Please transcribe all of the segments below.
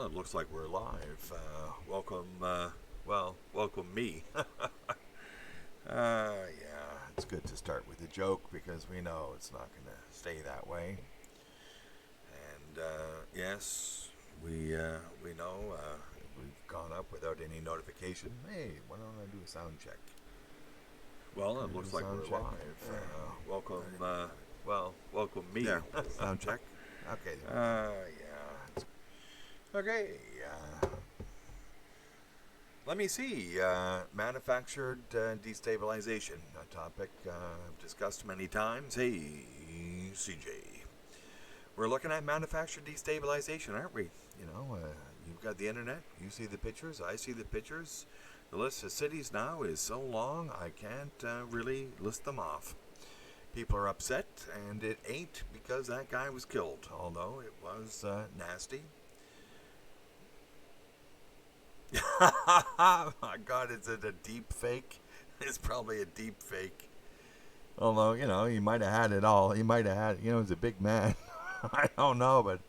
it looks like we're live. Welcome me. Yeah, it's good to start with a joke because we know it's not going to stay that way. And yes, we know we've gone up without any notification. Hey, why don't I do a sound check? Well, it looks like we're live. Welcome me. Yeah, sound check. Okay. Yeah. Okay. Let me see. Manufactured destabilization, a topic I've discussed many times. Hey, CJ. We're looking at manufactured destabilization, aren't we? You know, you've got the internet. You see the pictures. I see the pictures. The list of cities now is so long, I can't really list them off. People are upset, and it ain't because that guy was killed, although it was nasty. My God, is it a deep fake? It's probably a deep fake. Although, you know, he might have had it all. He might have had, you know, he's a big man. I don't know, but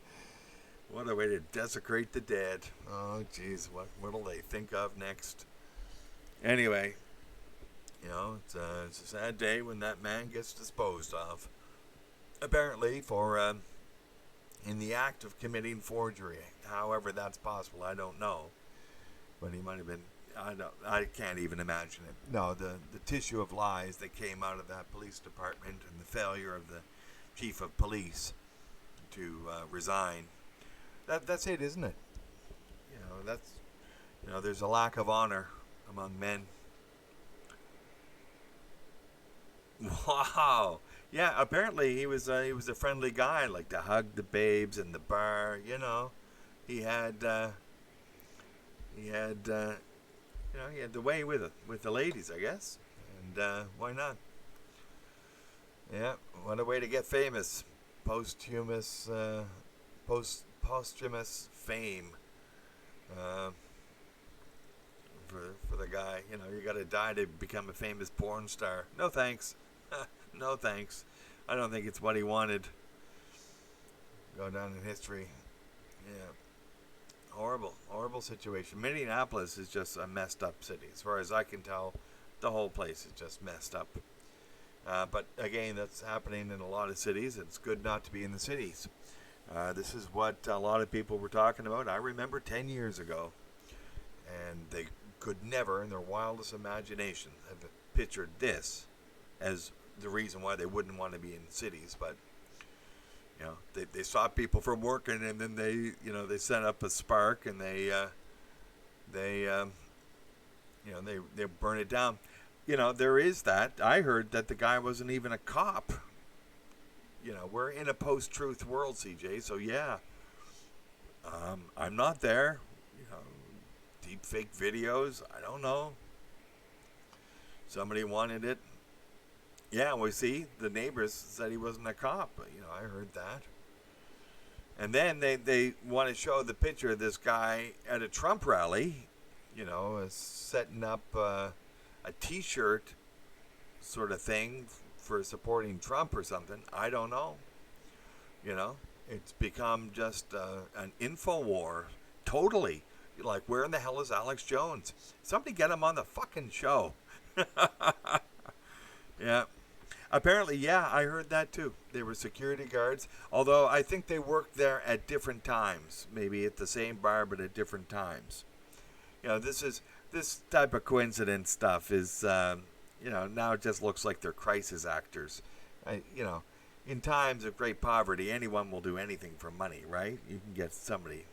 what a way to desecrate the dead. Oh, jeez, what'll they think of next? Anyway, you know, it's a sad day when that man gets disposed of. Apparently for in the act of committing forgery. However that's possible, I don't know. But he might have been, I can't even imagine it. No, the tissue of lies that came out of that police department and the failure of the chief of police to resign. That's it, isn't it? There's a lack of honor among men. Wow. Yeah, apparently he was a friendly guy, like to hug the babes in the bar, you know. He had the way with the ladies, I guess. And why not? Yeah, what a way to get famous. Posthumous fame. For the guy, you know, you got to die to become a famous porn star. No thanks. No thanks. I don't think it's what he wanted. Go down in history. Yeah. Horrible situation. Minneapolis is just a messed up city. As far as I can tell, the whole place is just messed up. But again, that's happening in a lot of cities. It's good not to be in the cities. This is what a lot of people were talking about. I remember 10 years ago. And they could never, in their wildest imagination, have pictured this as the reason why they wouldn't want to be in cities. But, you know, they stop people from working, and then they set up a spark, and they burn it down. You know, there is that. I heard that the guy wasn't even a cop. You know, we're in a post-truth world, CJ. So yeah, I'm not there. You know, deep fake videos. I don't know. Somebody wanted it. Yeah, well, see, the neighbors said he wasn't a cop. You know, I heard that. And then they want to show the picture of this guy at a Trump rally, you know, setting up a T-shirt sort of thing for supporting Trump or something. I don't know. You know, it's become just an info war. Totally. Like, where in the hell is Alex Jones? Somebody get him on the fucking show. Yeah. Apparently, yeah, I heard that too. They were security guards, although I think they worked there at different times, maybe at the same bar but at different times. You know, this type of coincidence stuff is, you know, now it just looks like they're crisis actors. You know, in times of great poverty, anyone will do anything for money, right? You can get somebody.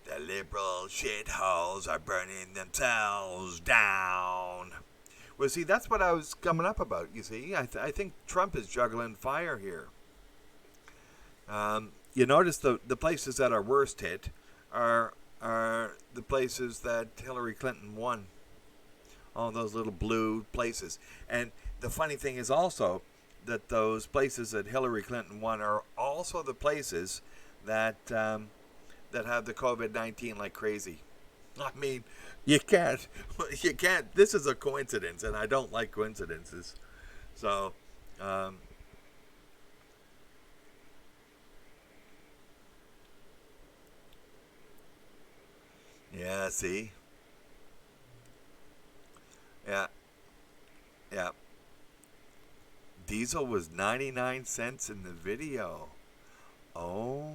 The liberal shitholes are burning themselves down. Well, see, that's what I was coming up about, you see. I think Trump is juggling fire here. You notice the places that are worst hit are the places that Hillary Clinton won. All those little blue places. And the funny thing is also that those places that Hillary Clinton won are also the places that have the COVID-19 like crazy. I mean, you can't. This is a coincidence, and I don't like coincidences. So, Yeah, see? Yeah, yeah. Diesel was 99 cents in the video. Oh,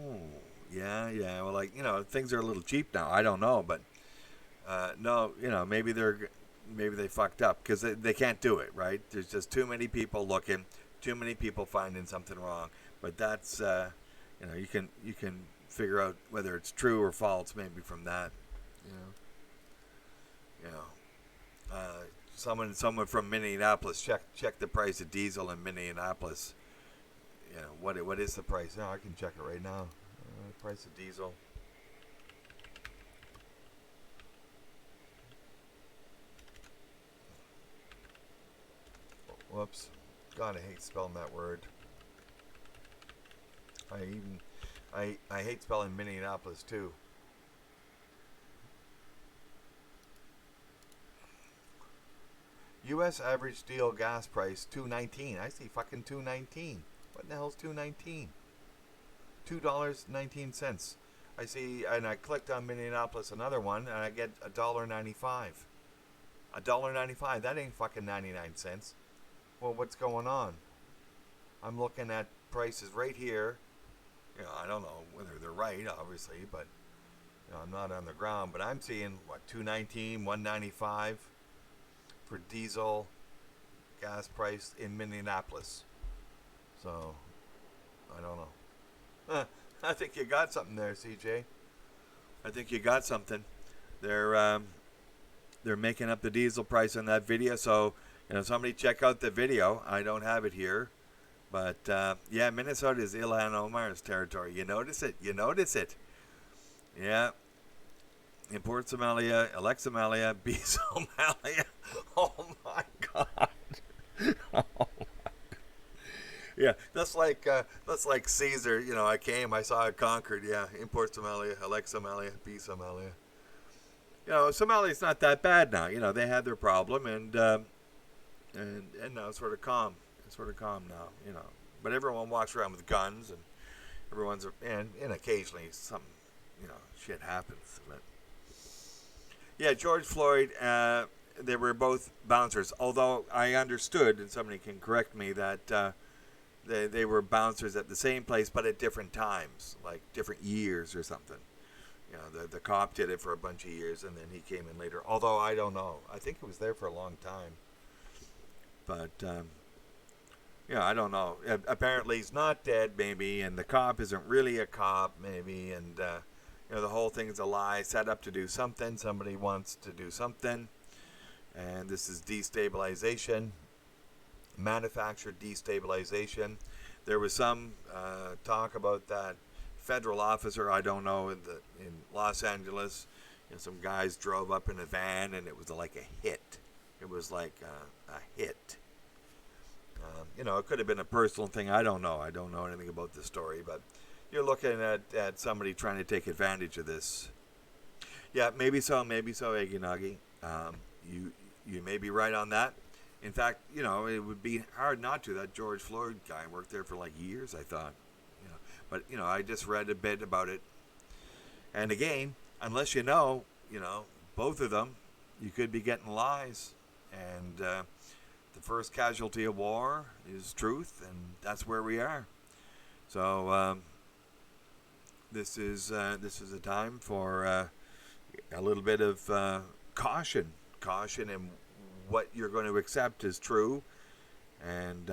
yeah, yeah. Well, like, things are a little cheap now. I don't know, but no, maybe they fucked up because they can't do it, right? There's just too many people looking, too many people finding something wrong. But that's you can figure out whether it's true or false maybe from that. You know, you know. Someone from Minneapolis check the price of diesel in Minneapolis. What is the price? No, I can check it right now. Price of diesel. Whoops. God, I hate spelling that word. I hate spelling Minneapolis too. U.S. average steel gas price $2.19. I see fucking $2.19. What in the hell's $2.19? $2.19. I see, and I clicked on Minneapolis, another one, and I get $1.95. $1.95. That ain't fucking 99 cents. Well, what's going on? I'm looking at prices right here. I don't know whether they're right, obviously, but I'm not on the ground. But I'm seeing what, 219, 195 for diesel gas price in Minneapolis. So I don't know. I think you got something there, CJ. I think you got something. They're making up the diesel price on that video. So somebody check out the video. I don't have it here. But, yeah, Minnesota is Ilhan Omar's territory. You notice it. Yeah. Import Somalia, elect Somalia, be Somalia. Oh, my God. Yeah, that's like Caesar. I came, I saw, I conquered. Yeah, import Somalia, elect Somalia, be Somalia. Somalia's not that bad now. They had their problem, and now it's sort of calm. It's sort of calm now, But everyone walks around with guns, and and occasionally some, shit happens. But yeah, George Floyd, they were both bouncers. Although I understood, and somebody can correct me, that they were bouncers at the same place, but at different times, like different years or something. The cop did it for a bunch of years, and then he came in later. Although I don't know. I think it was there for a long time. But I don't know. Apparently he's not dead, maybe, and the cop isn't really a cop, maybe, and the whole thing's a lie, set up to do something. Somebody wants to do something, and this is destabilization, manufactured destabilization. There was some talk about that federal officer, I don't know, in Los Angeles. Some guys drove up in a van, and it was like a hit. It was like a hit. It could have been a personal thing. I don't know. I don't know anything about the story, but you're looking at somebody trying to take advantage of this. Yeah, maybe so, Aginagi. You may be right on that. In fact, it would be hard not to. That George Floyd guy worked there for like years, I thought. But I just read a bit about it. And again, unless both of them, you could be getting lies. And the first casualty of war is truth, and that's where we are. So this is a time for a little bit of caution in what you're going to accept as true, and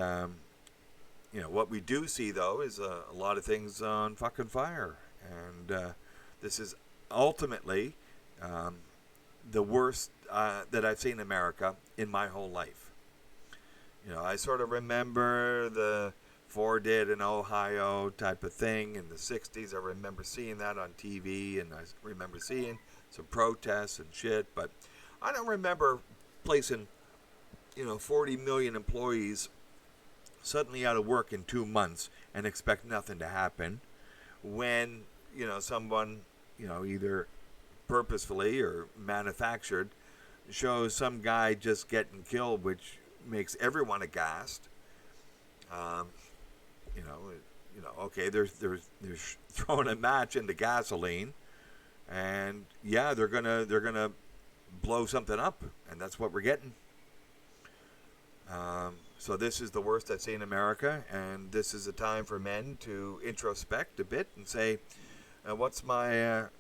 what we do see though is a lot of things on fucking fire, and this is ultimately the worst that I've seen in America in my whole life. I sort of remember the Ford did in Ohio type of thing in the 60s. I remember seeing that on TV, and I remember seeing some protests and shit, but I don't remember placing 40 million employees suddenly out of work in 2 months and expect nothing to happen when someone either purposefully or manufactured shows some guy just getting killed, which makes everyone aghast. Okay, they're throwing a match into gasoline, And yeah, they're gonna blow something up, and that's what we're getting. So this is the worst I've seen in America, and this is a time for men to introspect a bit and say, what's my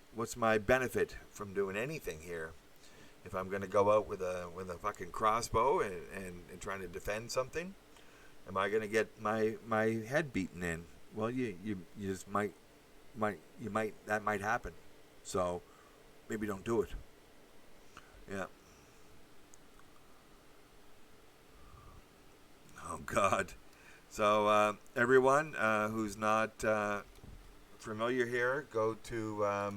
benefit from doing anything here? If I'm going to go out with a fucking crossbow and trying to defend something, am I going to get my head beaten in? Well, you just might that might happen. So maybe don't do it. Yeah. Oh God. So everyone who's not familiar here, go to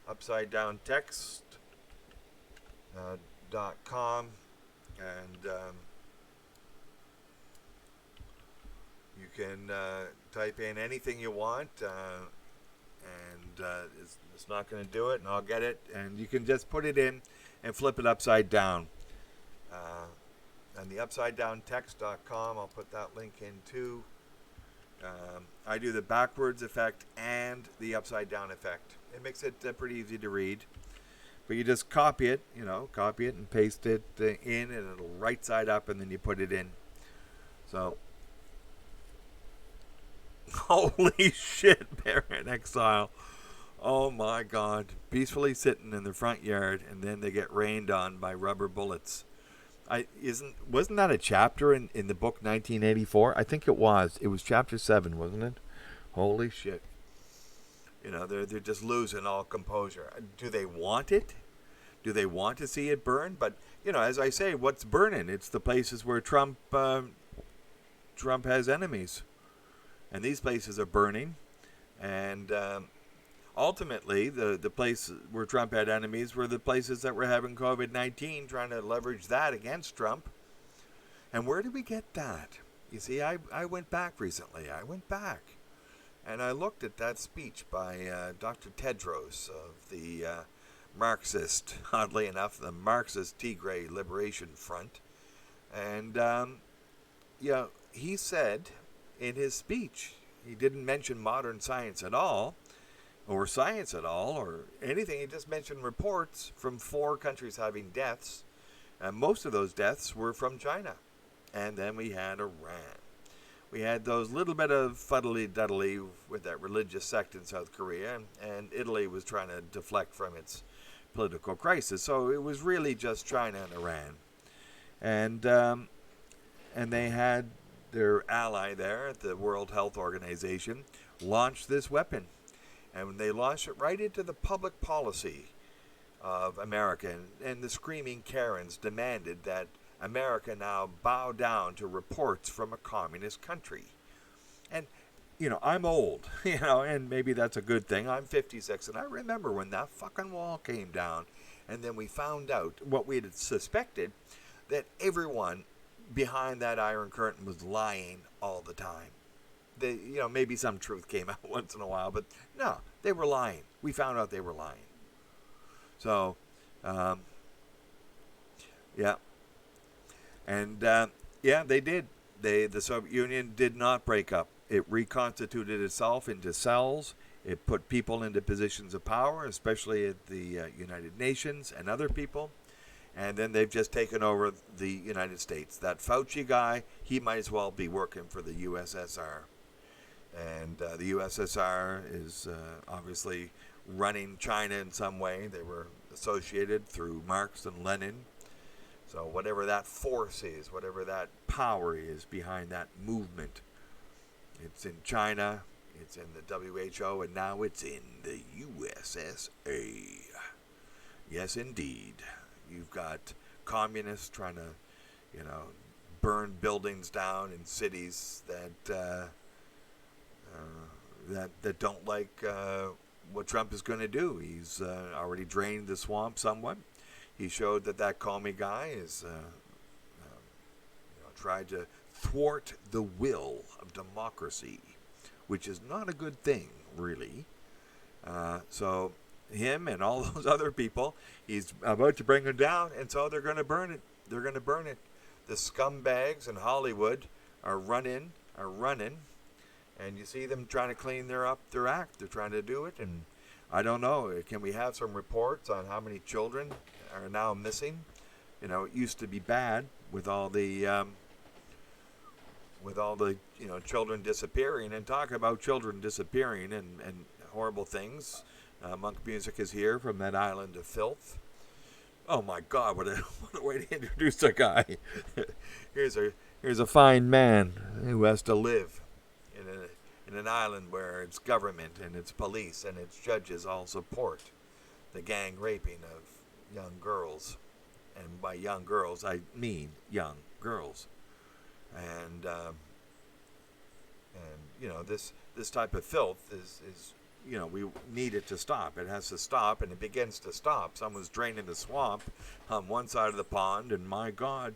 upsidedowntext.com and you can type in anything you want, and it's not going to do it, and I'll get it, and you can just put it in and flip it upside down. And the upsidedowntext.com, I'll put that link in too. I do the backwards effect and the upside down effect. It makes it pretty easy to read. But you just copy it and paste it in, and it'll right side up, and then you put it in. So, holy shit, they're in exile. Oh my God. Peacefully sitting in the front yard, and then they get rained on by rubber bullets. Wasn't that a chapter in the book 1984? I think it was. It was chapter 7, wasn't it? Holy shit. They're just losing all composure. Do they want it? Do they want to see it burn? But, as I say, what's burning? It's the places where Trump has enemies. And these places are burning. And ultimately, the places where Trump had enemies were the places that were having COVID-19, trying to leverage that against Trump. And where did we get that? You see, I went back recently. And I looked at that speech by Dr. Tedros of the Marxist, oddly enough, the Marxist Tigray Liberation Front. And, he said in his speech, he didn't mention modern science at all, or science at all, or anything. He just mentioned reports from 4 countries having deaths. And most of those deaths were from China. And then we had Iran. We had those little bit of fuddly-duddly with that religious sect in South Korea, and Italy was trying to deflect from its political crisis. So it was really just China and Iran. And they had their ally there at the World Health Organization launch this weapon. And they launched it right into the public policy of America. And the screaming Karens demanded that America now bow down to reports from a communist country. And, I'm old, and maybe that's a good thing. I'm 56, and I remember when that fucking wall came down, and then we found out what we had suspected, that everyone behind that Iron Curtain was lying all the time. Maybe some truth came out once in a while, but no, they were lying. We found out they were lying. So, yeah. And, they did. The Soviet Union did not break up. It reconstituted itself into cells. It put people into positions of power, especially at the United Nations and other people. And then they've just taken over the United States. That Fauci guy, he might as well be working for the USSR. And the USSR is obviously running China in some way. They were associated through Marx and Lenin. So whatever that force is, whatever that power is behind that movement, it's in China, it's in the WHO, and now it's in the USSA. Yes, indeed. You've got communists trying to, burn buildings down in cities that don't like what Trump is going to do. He's already drained the swamp somewhat. He showed that Comey guy is tried to thwart the will of democracy, which is not a good thing, really. So him and all those other people, he's about to bring them down, and so they're going to burn it. They're going to burn it. The scumbags in Hollywood are running, and you see them trying to clean their act. They're trying to do it, and I don't know. Can we have some reports on how many children are now missing? You know, it used to be bad with all the children disappearing, and talk about children disappearing and horrible things. Monk Music is here from that island of filth. Oh my God! What a way to introduce a guy. here's a fine man who has to live in an island where its government and its police and its judges all support the gang raping of young girls, and by young girls I mean young girls, and this type of filth is we need it to stop. It has to stop, and it begins to stop. Someone's draining the swamp on one side of the pond, and my God,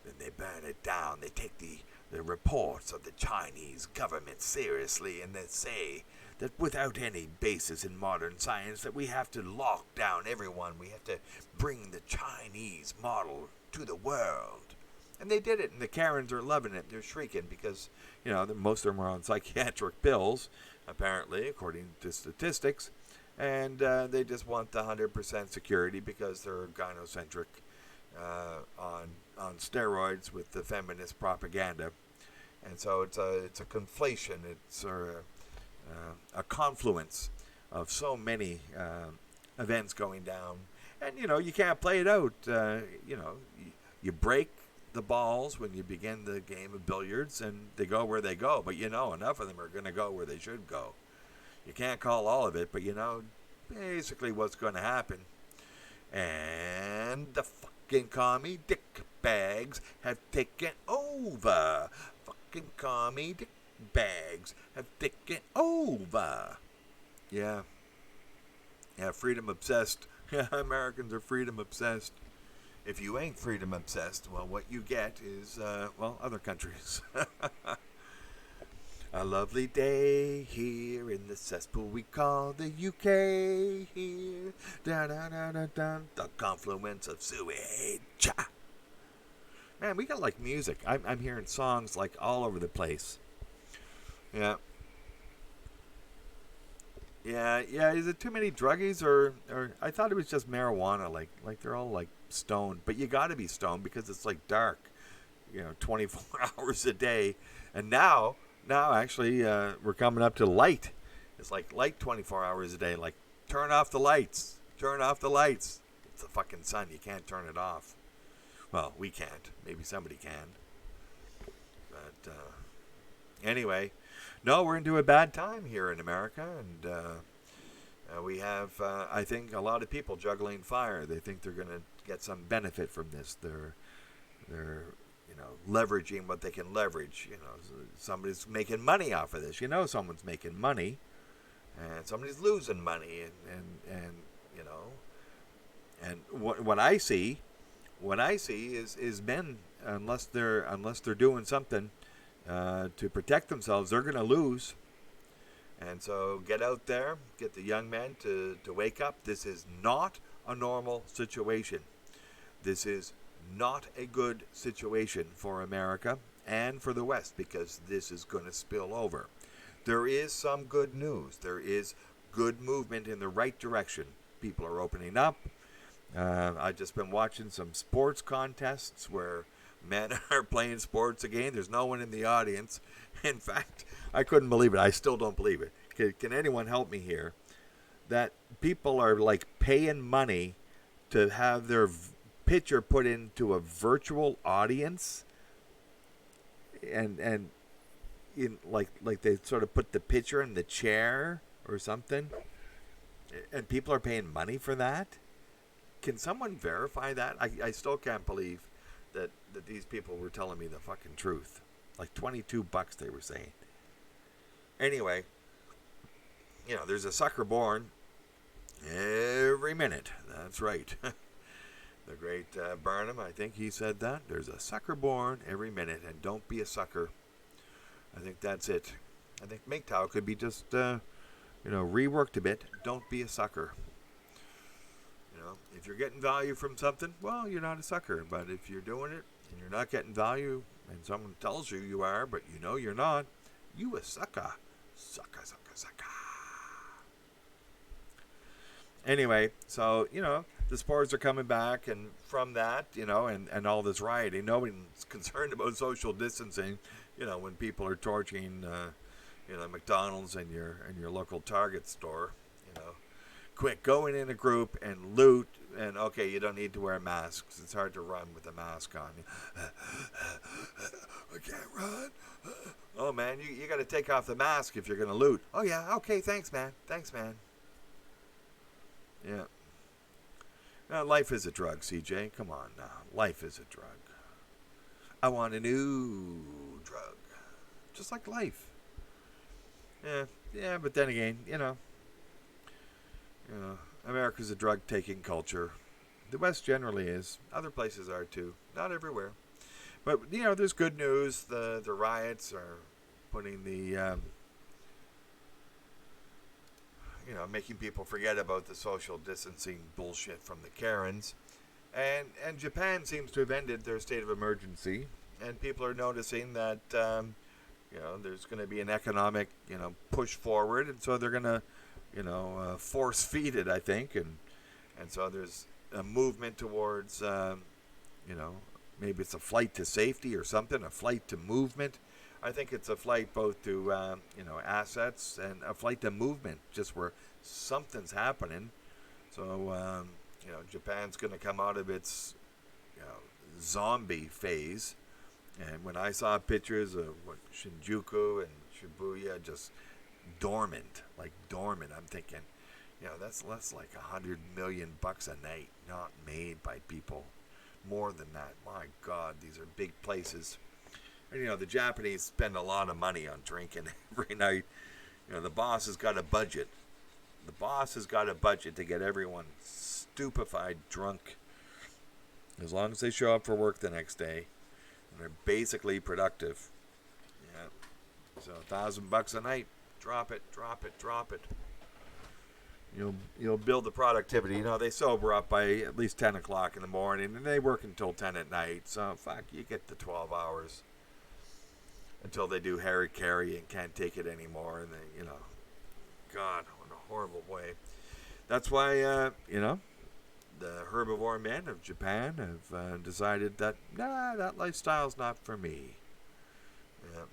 then they burn it down. They take the reports of the Chinese government seriously, and they say that without any basis in modern science that we have to lock down everyone. We have to bring the Chinese model to the world. And they did it, and the Karens are loving it. They're shrieking because, most of them are on psychiatric pills, apparently, according to statistics. And they just want the 100% security because they're gynocentric on steroids with the feminist propaganda. And so it's a conflation. It's a confluence of so many events going down. And, you can't play it out. You break the balls when you begin the game of billiards, and they go where they go. But enough of them are going to go where they should go. You can't call all of it, but basically what's going to happen. And the fucking commie dick bags have taken over. Fucking commie dick bags have taken over. Yeah, freedom obsessed. Yeah, Americans are freedom obsessed. If you ain't freedom obsessed, well, what you get is, other countries. A lovely day here in the cesspool we call the UK here. The confluence of sewage. Man, we got like music. I'm hearing songs like all over the place. Yeah. Yeah. Is it too many druggies or I thought it was just marijuana? Like they're all like stoned, but you got to be stoned because it's like dark, 24 hours a day. And now actually we're coming up to light. It's like light 24 hours a day. Like turn off the lights. It's the fucking sun. You can't turn it off. Well, we can't. Maybe somebody can. But anyway, no, we're into a bad time here in America, and we have, I think, a lot of people juggling fire. They think they're going to get some benefit from this. They're leveraging what they can leverage. Somebody's making money off of this. Someone's making money, and somebody's losing money, and what I see is men, unless they're doing something to protect themselves, they're going to lose. And so get out there, get the young men to wake up. This is not a normal situation. This is not a good situation for America and for the West, because this is going to spill over. There is some good news. There is good movement in the right direction. People are opening up. I've just been watching some sports contests where men are playing sports again. There's no one in the audience. In fact, I couldn't believe it. I still don't believe it. Can anyone help me here? That people are like paying money to have their picture put into a virtual audience, and in like they sort of put the picture in the chair or something, and people are paying money for that. Can someone verify that? I still can't believe that these people were telling me the fucking truth. Like $22 they were saying. Anyway, there's a sucker born every minute. That's right. The great Barnum, I think he said that. There's a sucker born every minute, and don't be a sucker. I think that's it. I think MGTOW could be just, reworked a bit. Don't be a sucker. If you're getting value from something, well, you're not a sucker. But if you're doing it and you're not getting value, and someone tells you you are, but you're not, you a sucker. Sucker. Anyway, so, the spores are coming back, and from that, and all this rioting, nobody's concerned about social distancing, when people are torching, McDonald's and your local Target store, quick, go in a group and loot, and okay, you don't need to wear masks. It's hard to run with a mask on. I can't run. Oh, man, you got to take off the mask if you're going to loot. Oh, yeah, okay, thanks, man. Yeah. Now, life is a drug, CJ. Come on now. Life is a drug. I want a new drug. Just like life. Yeah, but then again, America's a drug-taking culture. The West generally is. Other places are too. Not everywhere. But, there's good news. The riots are putting the, making people forget about the social distancing bullshit from the Karens. And Japan seems to have ended their state of emergency. And people are noticing that, there's going to be an economic, push forward. And so they're going to, force feed it, I think. And so there's a movement towards, maybe it's a flight to safety or something, a flight to movement. I think it's a flight both to, assets and a flight to movement, just where something's happening. So, Japan's going to come out of its, zombie phase. And when I saw pictures of Shinjuku and Shibuya just dormant, I'm thinking, that's less like $100 million a night, not made by people. More than that. My God, these are big places. And, the Japanese spend a lot of money on drinking every night. The boss has got a budget. The boss has got a budget to get everyone stupefied drunk. As long as they show up for work the next day. And they're basically productive. Yeah. So $1,000 a night. Drop it. You'll build the productivity. They sober up by at least 10 o'clock in the morning, and they work until 10 at night. So, you get the 12 hours until they do harry-carry and can't take it anymore. And they, God, in a horrible way. That's why, the herbivore men of Japan have decided that, that lifestyle's not for me. Yeah.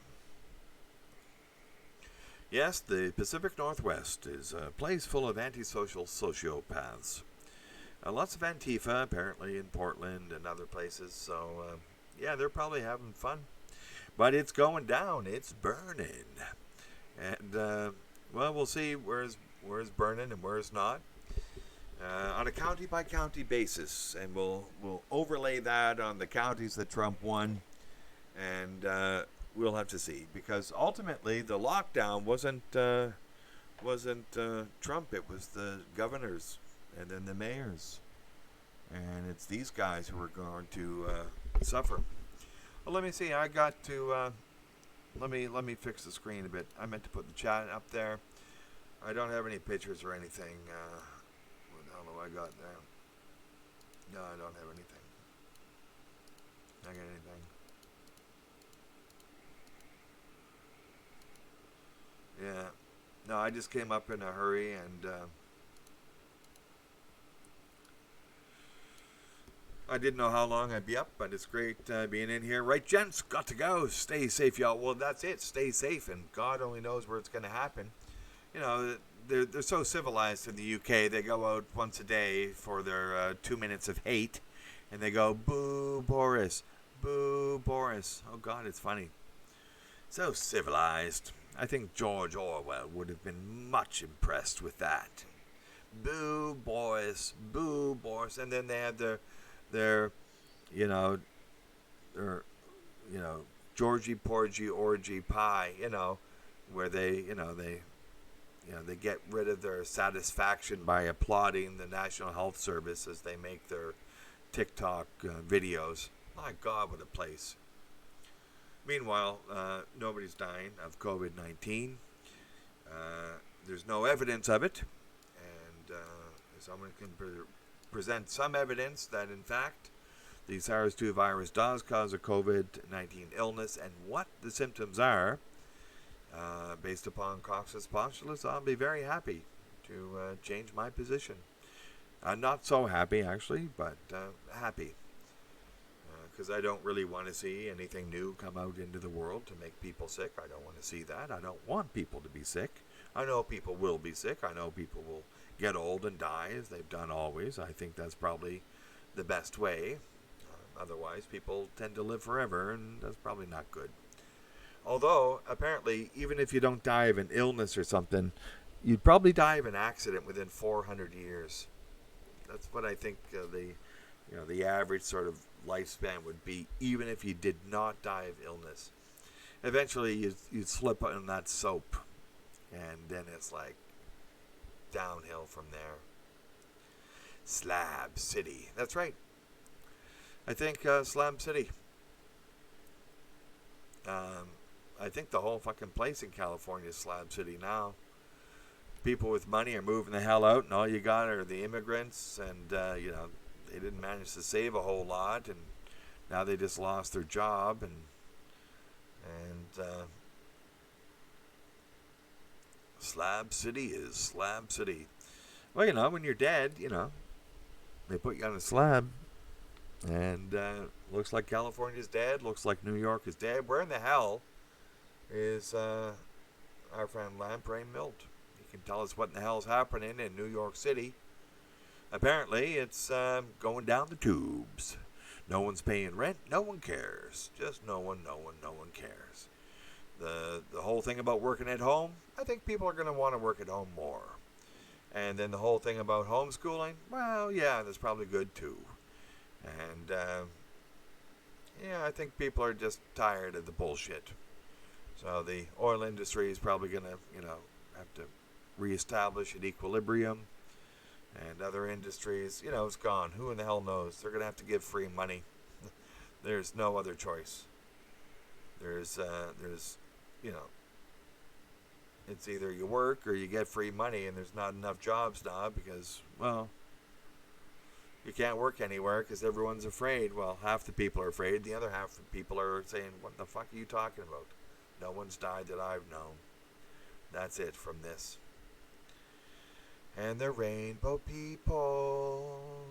Yes, the Pacific Northwest is a place full of antisocial sociopaths. Lots of Antifa, apparently, in Portland and other places. So, they're probably having fun. But it's going down. It's burning. And, we'll see where's burning and where's not. On a county-by-county basis. And we'll overlay that on the counties that Trump won. And, we'll have to see, because ultimately the lockdown wasn't Trump. It was the governors and then the mayors, and it's these guys who are going to suffer. Well, let me see. I got to let me fix the screen a bit. I meant to put the chat up there. I don't have any pictures or anything. What the hell have I got there? No, I don't have anything. I got anything. Yeah. No, I just came up in a hurry, and I didn't know how long I'd be up, but it's great being in here. Right, gents? Got to go. Stay safe, y'all. Well, that's it. Stay safe, and God only knows where it's going to happen. They're so civilized in the UK. They go out once a day for their 2 minutes of hate, and they go, boo, Boris. Boo, Boris. Oh, God, it's funny. So civilized. I think George Orwell would have been much impressed with that. Boo, Boris. Boo, Boris. And then they had their Georgie, Porgy, Orgy, Pie, where they get rid of their satisfaction by applauding the National Health Service as they make their TikTok videos. My God, what a place. Meanwhile, nobody's dying of COVID-19. There's no evidence of it. And someone can present some evidence that, in fact, the SARS-2 virus does cause a COVID-19 illness, and what the symptoms are, based upon Cox's postulates, I'll be very happy to change my position. I'm not so happy, actually, but happy. Because I don't really want to see anything new come out into the world to make people sick. I don't want to see that. I don't want people to be sick. I know people will be sick. I know people will get old and die, as they've done always. I think that's probably the best way. Otherwise, people tend to live forever, and that's probably not good. Although, apparently, even if you don't die of an illness or something, you'd probably die of an accident within 400 years. That's what I think the average sort of lifespan would be, even if you did not die of illness. Eventually, you'd slip on that soap, and then it's like downhill from there. Slab City. That's right. I think Slab City. I think the whole fucking place in California is Slab City now. People with money are moving the hell out, and all you got are the immigrants, and they didn't manage to save a whole lot, and now they just lost their job, and Slab City is Slab City. Well, when you're dead, they put you on a slab, and looks like California's dead, looks like New York is dead. Where in the hell is our friend Lamprey Milt? He can tell us what in the hell is happening in New York City. Apparently, it's going down the tubes. No one's paying rent. No one cares. Just no one cares. The whole thing about working at home, I think people are going to want to work at home more. And then the whole thing about homeschooling, well, yeah, that's probably good too. And, I think people are just tired of the bullshit. So the oil industry is probably going to, have to reestablish an equilibrium. And other industries, it's gone. Who in the hell knows? They're going to have to give free money. There's no other choice. There's it's either you work or you get free money, and there's not enough jobs now because, well, you can't work anywhere because everyone's afraid. Well, half the people are afraid. The other half of the people are saying, what the fuck are you talking about? No one's died that I've known. That's it from this. And the rainbow people.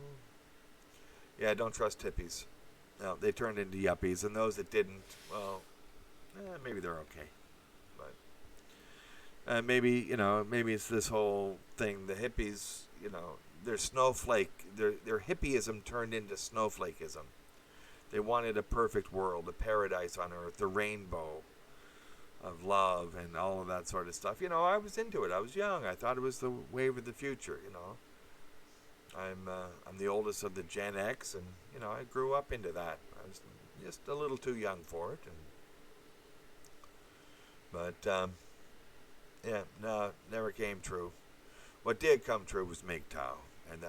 Yeah, don't trust hippies. No, they turned into yuppies, and those that didn't, well, maybe they're okay. But maybe it's this whole thing. The hippies, they're their hippieism turned into snowflakeism. They wanted a perfect world, a paradise on earth, the rainbow of love and all of that sort of stuff. I was into it. I was young. I thought it was the wave of the future. I'm the oldest of the Gen X, and I grew up into that. I was just a little too young for it, but no, never came true. What did come true was MGTOW, and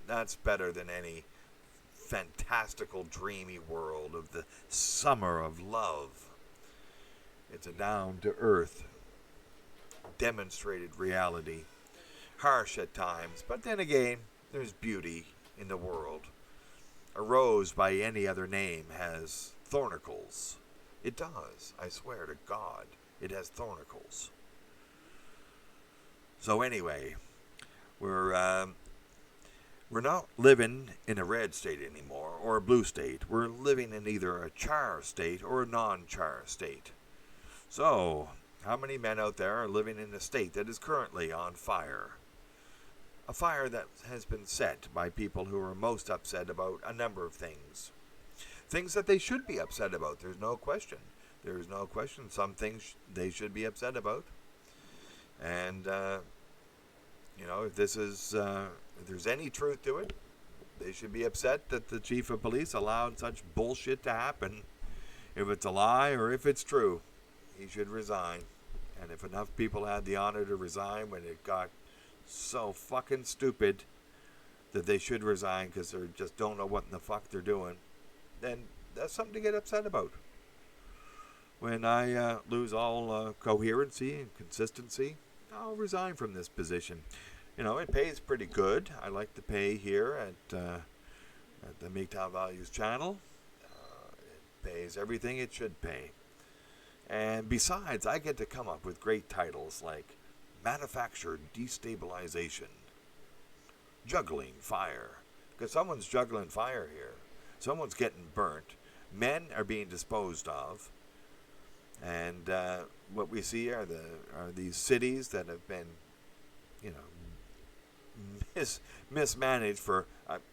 that's better than any fantastical, dreamy world of the summer of love. It's a down-to-earth, demonstrated reality. Harsh at times, but then again, there's beauty in the world. A rose by any other name has thornicles. It does, I swear to God, it has thornicles. So anyway, we're not living in a red state anymore, or a blue state. We're living in either a char state or a non-char state. So, how many men out there are living in a state that is currently on fire? A fire that has been set by people who are most upset about a number of things. Things that they should be upset about, there's no question. There's no question. Some things they should be upset about. And, if there's any truth to it, they should be upset that the chief of police allowed such bullshit to happen. If it's a lie or if it's true, he should resign. And if enough people had the honor to resign when it got so fucking stupid that they should resign because they just don't know what in the fuck they're doing, then that's something to get upset about. When I lose all coherency and consistency, I'll resign from this position. It pays pretty good. I like the pay here at the MGTOW Values channel. It pays everything it should pay. And besides, I get to come up with great titles like Manufactured Destabilization. Juggling Fire. Because someone's juggling fire here. Someone's getting burnt. Men are being disposed of. And what we see are these cities that have been, mismanaged for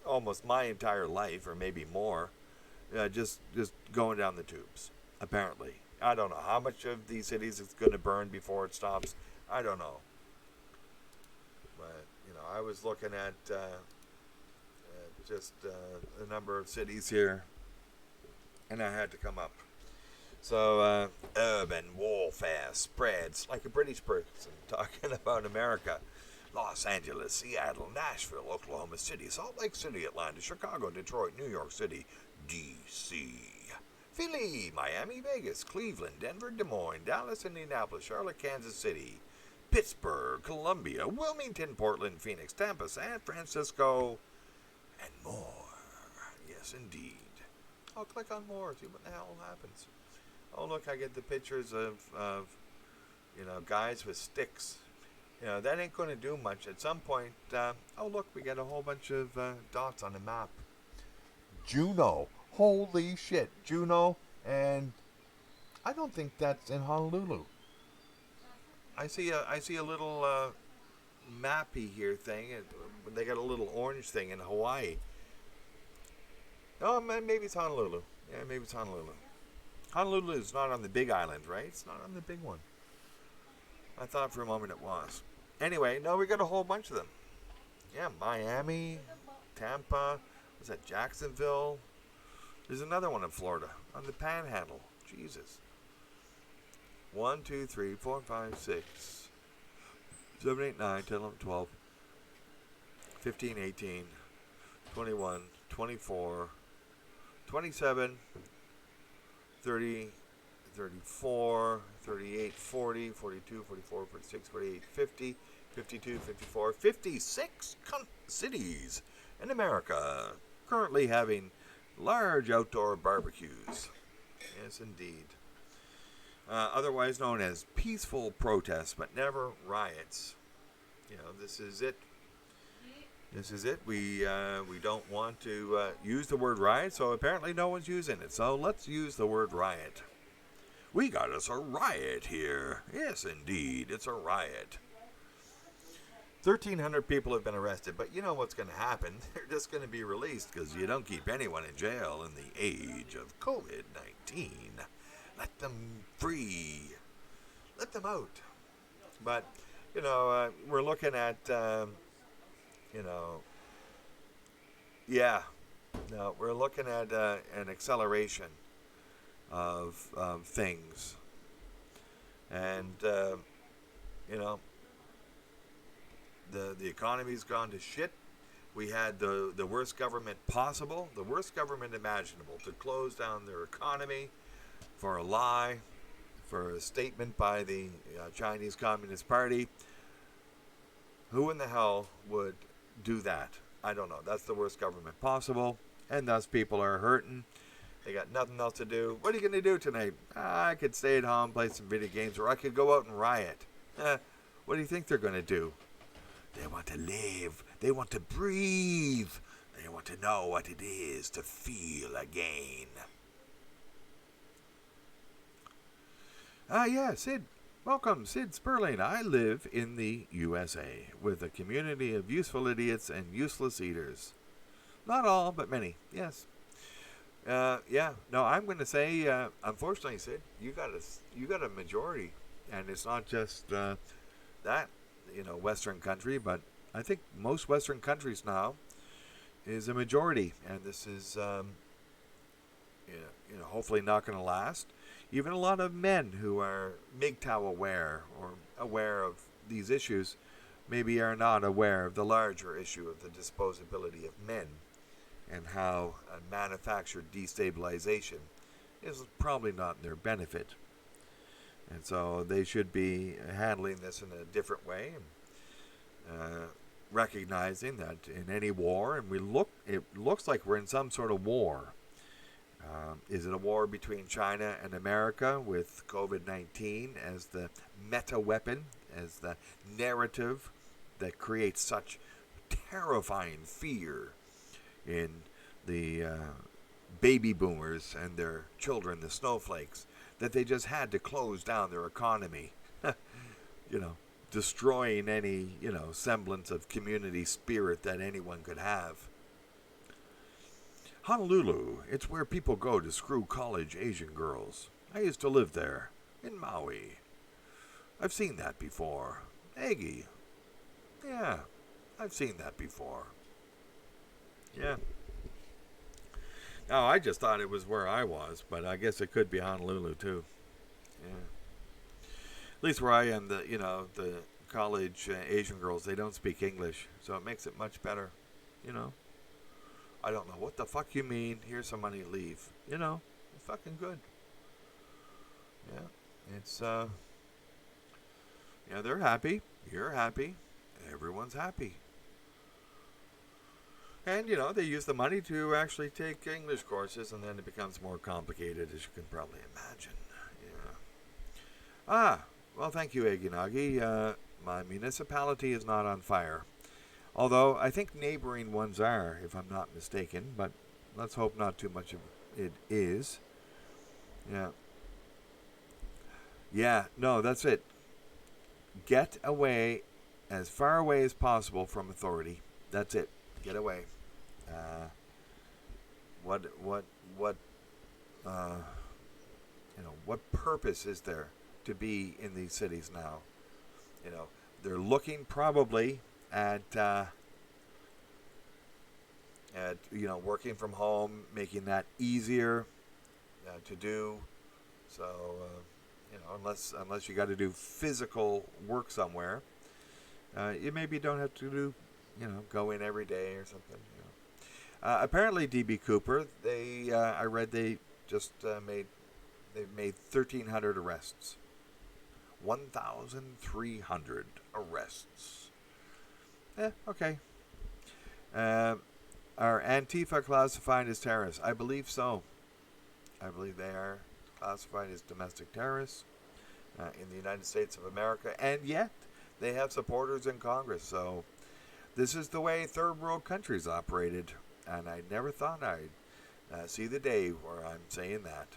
almost my entire life, or maybe more. Just going down the tubes, apparently. I don't know how much of these cities it's going to burn before it stops. I don't know. But, I was looking at just a number of cities here, and I had to come up. So, urban warfare spreads like a British person talking about America. Los Angeles, Seattle, Nashville, Oklahoma City, Salt Lake City, Atlanta, Chicago, Detroit, New York City, D.C., Philly, Miami, Vegas, Cleveland, Denver, Des Moines, Dallas, Indianapolis, Charlotte, Kansas City, Pittsburgh, Columbia, Wilmington, Portland, Phoenix, Tampa, San Francisco, and more. Yes, indeed. I'll click on more, see what the hell happens. Oh, look, I get the pictures of guys with sticks. That ain't going to do much. At some point, look, we get a whole bunch of dots on the map. Juneau. Holy shit. Juneau, and I don't think that's in Honolulu. I see a little mappy here thing. They got a little orange thing in Hawaii. Oh, maybe it's Honolulu. Yeah, maybe it's Honolulu. Honolulu is not on the big island, right? It's not on the big one. I thought for a moment it was. Anyway, no, we got a whole bunch of them. Yeah, Miami, Tampa, was that Jacksonville? There's another one in Florida, on the Panhandle. Jesus. 1, 2, 3, 4, 5, 6, 7, 8, 9, 10, 11, 12, 15, 18, 21, 24, 27, 30, 34, 38, 40, 42, 44, 46, 48, 50, 52, 54, 56 cities in America currently having large outdoor barbecues. Yes, indeed. Otherwise known as peaceful protests, but never riots. This is it. This is it. We don't want to use the word riot, so apparently no one's using it. So let's use the word riot. We got us a riot here. Yes, indeed, it's a riot. 1,300 people have been arrested, but you know what's going to happen. They're just going to be released because you don't keep anyone in jail in the age of COVID-19. Let them free. Let them out. But, we're looking at, we're looking at an acceleration of things. And, the economy's gone to shit. We had the worst government possible, the worst government imaginable, to close down their economy for a lie, for a statement by the Chinese Communist Party. Who in the hell would do that? I don't know. That's the worst government possible, and thus people are hurting. They got nothing else to do. What are you going to do tonight? I could stay at home, play some video games, or I could go out and riot. What do you think they're going to do? They want to live. They want to breathe. They want to know what it is to feel again. Yeah, Sid. Welcome, Sid Sperling. I live in the USA with a community of useful idiots and useless eaters. Not all, but many. Yes. Yeah. No, I'm going to say, unfortunately, Sid, you got a majority, and it's not just that, Western country, but I think most Western countries now is a majority, and this is, hopefully not going to last. Even a lot of men who are MGTOW aware or aware of these issues maybe are not aware of the larger issue of the disposability of men and how manufactured destabilization is probably not in their benefit. And so they should be handling this in a different way, and recognizing that in any war, and it looks like we're in some sort of war. Is it a war between China and America with COVID-19 as the meta weapon, as the narrative that creates such terrifying fear in the baby boomers and their children, the snowflakes, that they just had to close down their economy, destroying any, semblance of community spirit that anyone could have. Honolulu, it's where people go to screw college Asian girls. I used to live there, in Maui. I've seen that before. Aggie. Yeah, I've seen that before. Yeah. No, I just thought it was where I was, but I guess it could be Honolulu too. Yeah. At least where I am, the college Asian girls, they don't speak English, so it makes it much better. I don't know what the fuck you mean. Here's some money, leave. It's fucking good. Yeah, it's they're happy. You're happy. Everyone's happy. And, they use the money to actually take English courses, and then it becomes more complicated, as you can probably imagine. Yeah. Well, thank you, Eginagi. My municipality is not on fire. Although, I think neighboring ones are, if I'm not mistaken, but let's hope not too much of it is. Yeah. Yeah, no, that's it. Get away, as far away as possible from authority. That's it. Get away. What purpose is there to be in these cities now? They're looking probably at working from home, making that easier to do. So, unless you got to do physical work somewhere, you maybe don't have to do, go in every day or something. Apparently, DB Cooper, I read they just made 1,300 arrests. 1,300 arrests. Okay. Are Antifa classified as terrorists? I believe so. I believe they are classified as domestic terrorists in the United States of America, and yet they have supporters in Congress. So this is the way third world countries operated, and I never thought I'd see the day where I'm saying that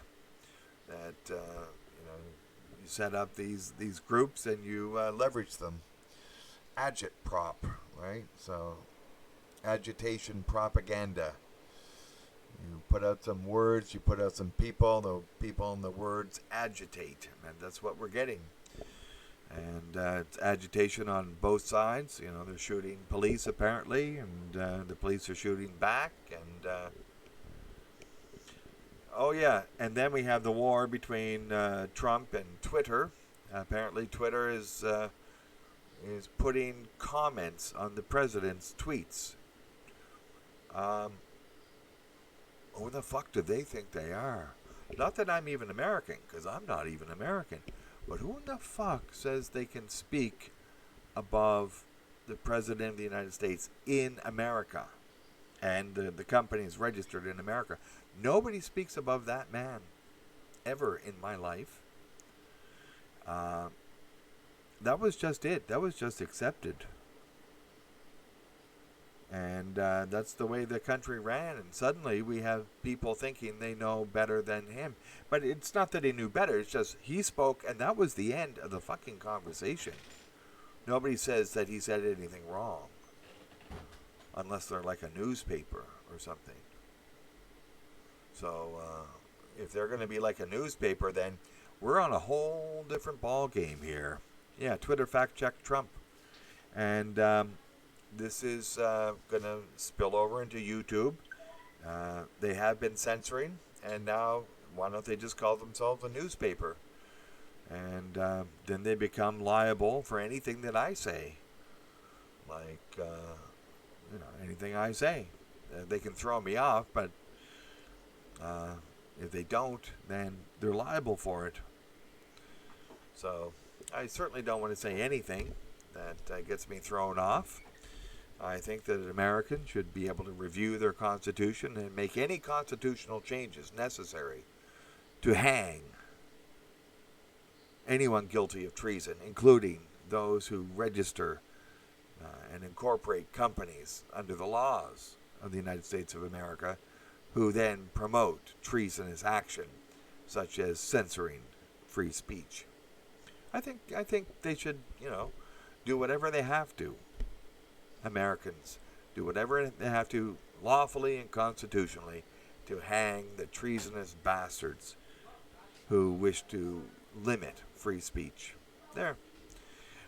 you set up these groups and you leverage them. Agitprop, right? So agitation propaganda. You put out some words, you put out some people, the people and the words agitate, and that's what we're getting. And it's agitation on both sides. They're shooting police apparently, and the police are shooting back, and and then we have the war between Trump and Twitter. Apparently Twitter is putting comments on the president's tweets. Who the fuck do they think they are? Not that I'm even American, because I'm not even American. But who in the fuck says they can speak above the President of the United States in America? And the company is registered in America. Nobody speaks above that man, ever in my life. That was just it. That was just accepted. And that's the way the country ran. And suddenly we have people thinking they know better than him. But it's not that he knew better. It's just he spoke, and that was the end of the fucking conversation. Nobody says that he said anything wrong. Unless they're like a newspaper or something. So if they're going to be like a newspaper, then we're on a whole different ball game here. Yeah, Twitter fact check Trump. And this is going to spill over into YouTube. They have been censoring, and now why don't they just call themselves a newspaper? And then they become liable for anything that I say. Like, anything I say. They can throw me off, but if they don't, then they're liable for it. So I certainly don't want to say anything that gets me thrown off. I think that an American should be able to review their constitution and make any constitutional changes necessary to hang anyone guilty of treason, including those who register and incorporate companies under the laws of the United States of America who then promote treasonous action, such as censoring free speech. I think they should, do whatever they have to. Americans do whatever they have to lawfully and constitutionally to hang the treasonous bastards who wish to limit free speech. There.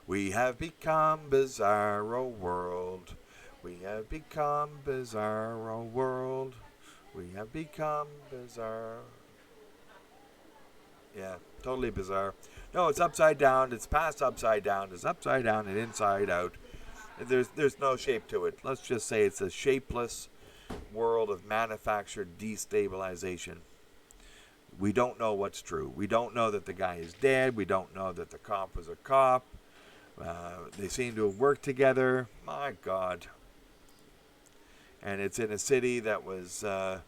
We have become Bizarro world. We have become Bizarro world. We have become bizarre. Yeah, totally bizarre. No, it's upside down. It's past upside down. It's upside down and inside out. There's no shape to it. Let's just say it's a shapeless world of manufactured destabilization. We don't know what's true. We don't know that the guy is dead. We don't know that the cop was a cop. They seem to have worked together. My God. And it's in a city that was, a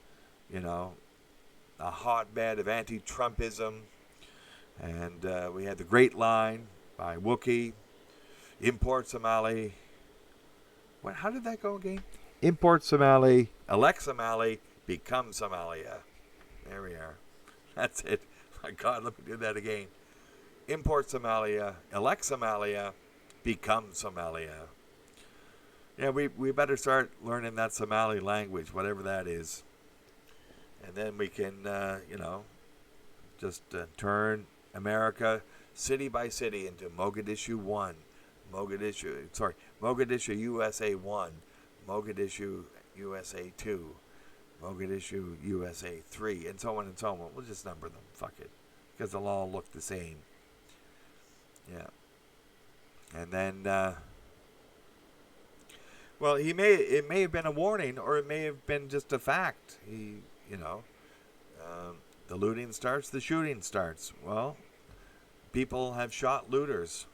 hotbed of anti-Trumpism. And we had the great line by Wookiee, import Somali. How did that go again? Import Somali, elect Somali, become Somalia. There we are. That's it. My God, let me do that again. Import Somalia, elect Somalia, become Somalia. Yeah, we better start learning that Somali language, whatever that is. And then we can, just turn America city by city into Mogadishu 1. Mogadishu USA 1, Mogadishu USA 2, Mogadishu USA 3, and so on and so on. We'll just number them. Fuck it. Because they'll all look the same. Yeah. And then, it may have been a warning, or it may have been just a fact. The looting starts, the shooting starts. Well, people have shot looters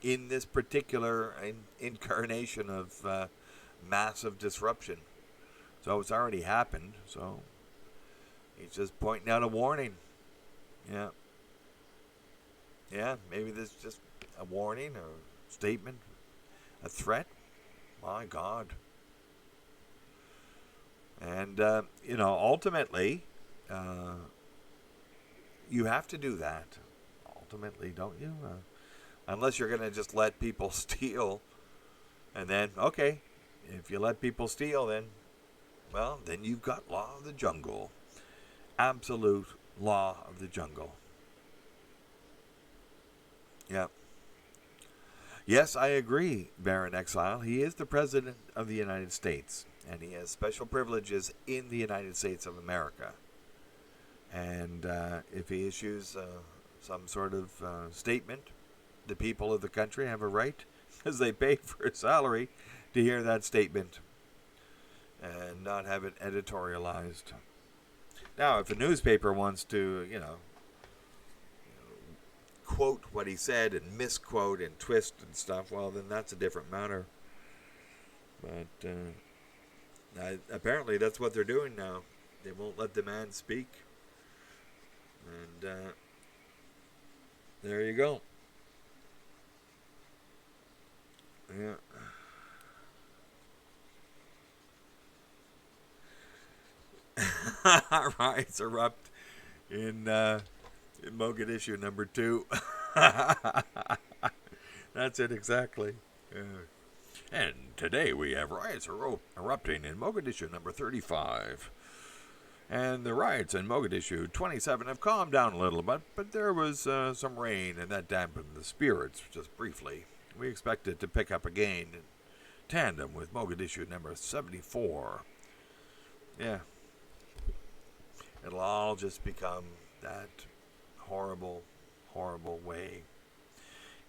in this particular incarnation of massive disruption. So it's already happened. So he's just pointing out a warning. Yeah. Yeah, maybe this is just a warning or a statement, a threat. My God. And, ultimately, you have to do that. Ultimately, don't you? Unless you're going to just let people steal. And then, okay, if you let people steal, then you've got law of the jungle. Absolute law of the jungle. Yep. Yes, I agree, Baron Exile. He is the President of the United States, and he has special privileges in the United States of America. And if he issues some sort of statement, the people of the country have a right, because they pay for a salary, to hear that statement and not have it editorialized. Now, if a newspaper wants to, quote what he said and misquote and twist and stuff, well, then that's a different matter. But apparently that's what they're doing now. They won't let the man speak. And there you go. Yeah. Riots erupt in Mogadishu number 2. That's it exactly. And today we have riots erupting in Mogadishu number 35. And the riots in Mogadishu 27 have calmed down a little bit, but there was some rain, and that dampened the spirits just briefly. We expect it to pick up again in tandem with Mogadishu number 74. Yeah. It'll all just become that horrible, horrible way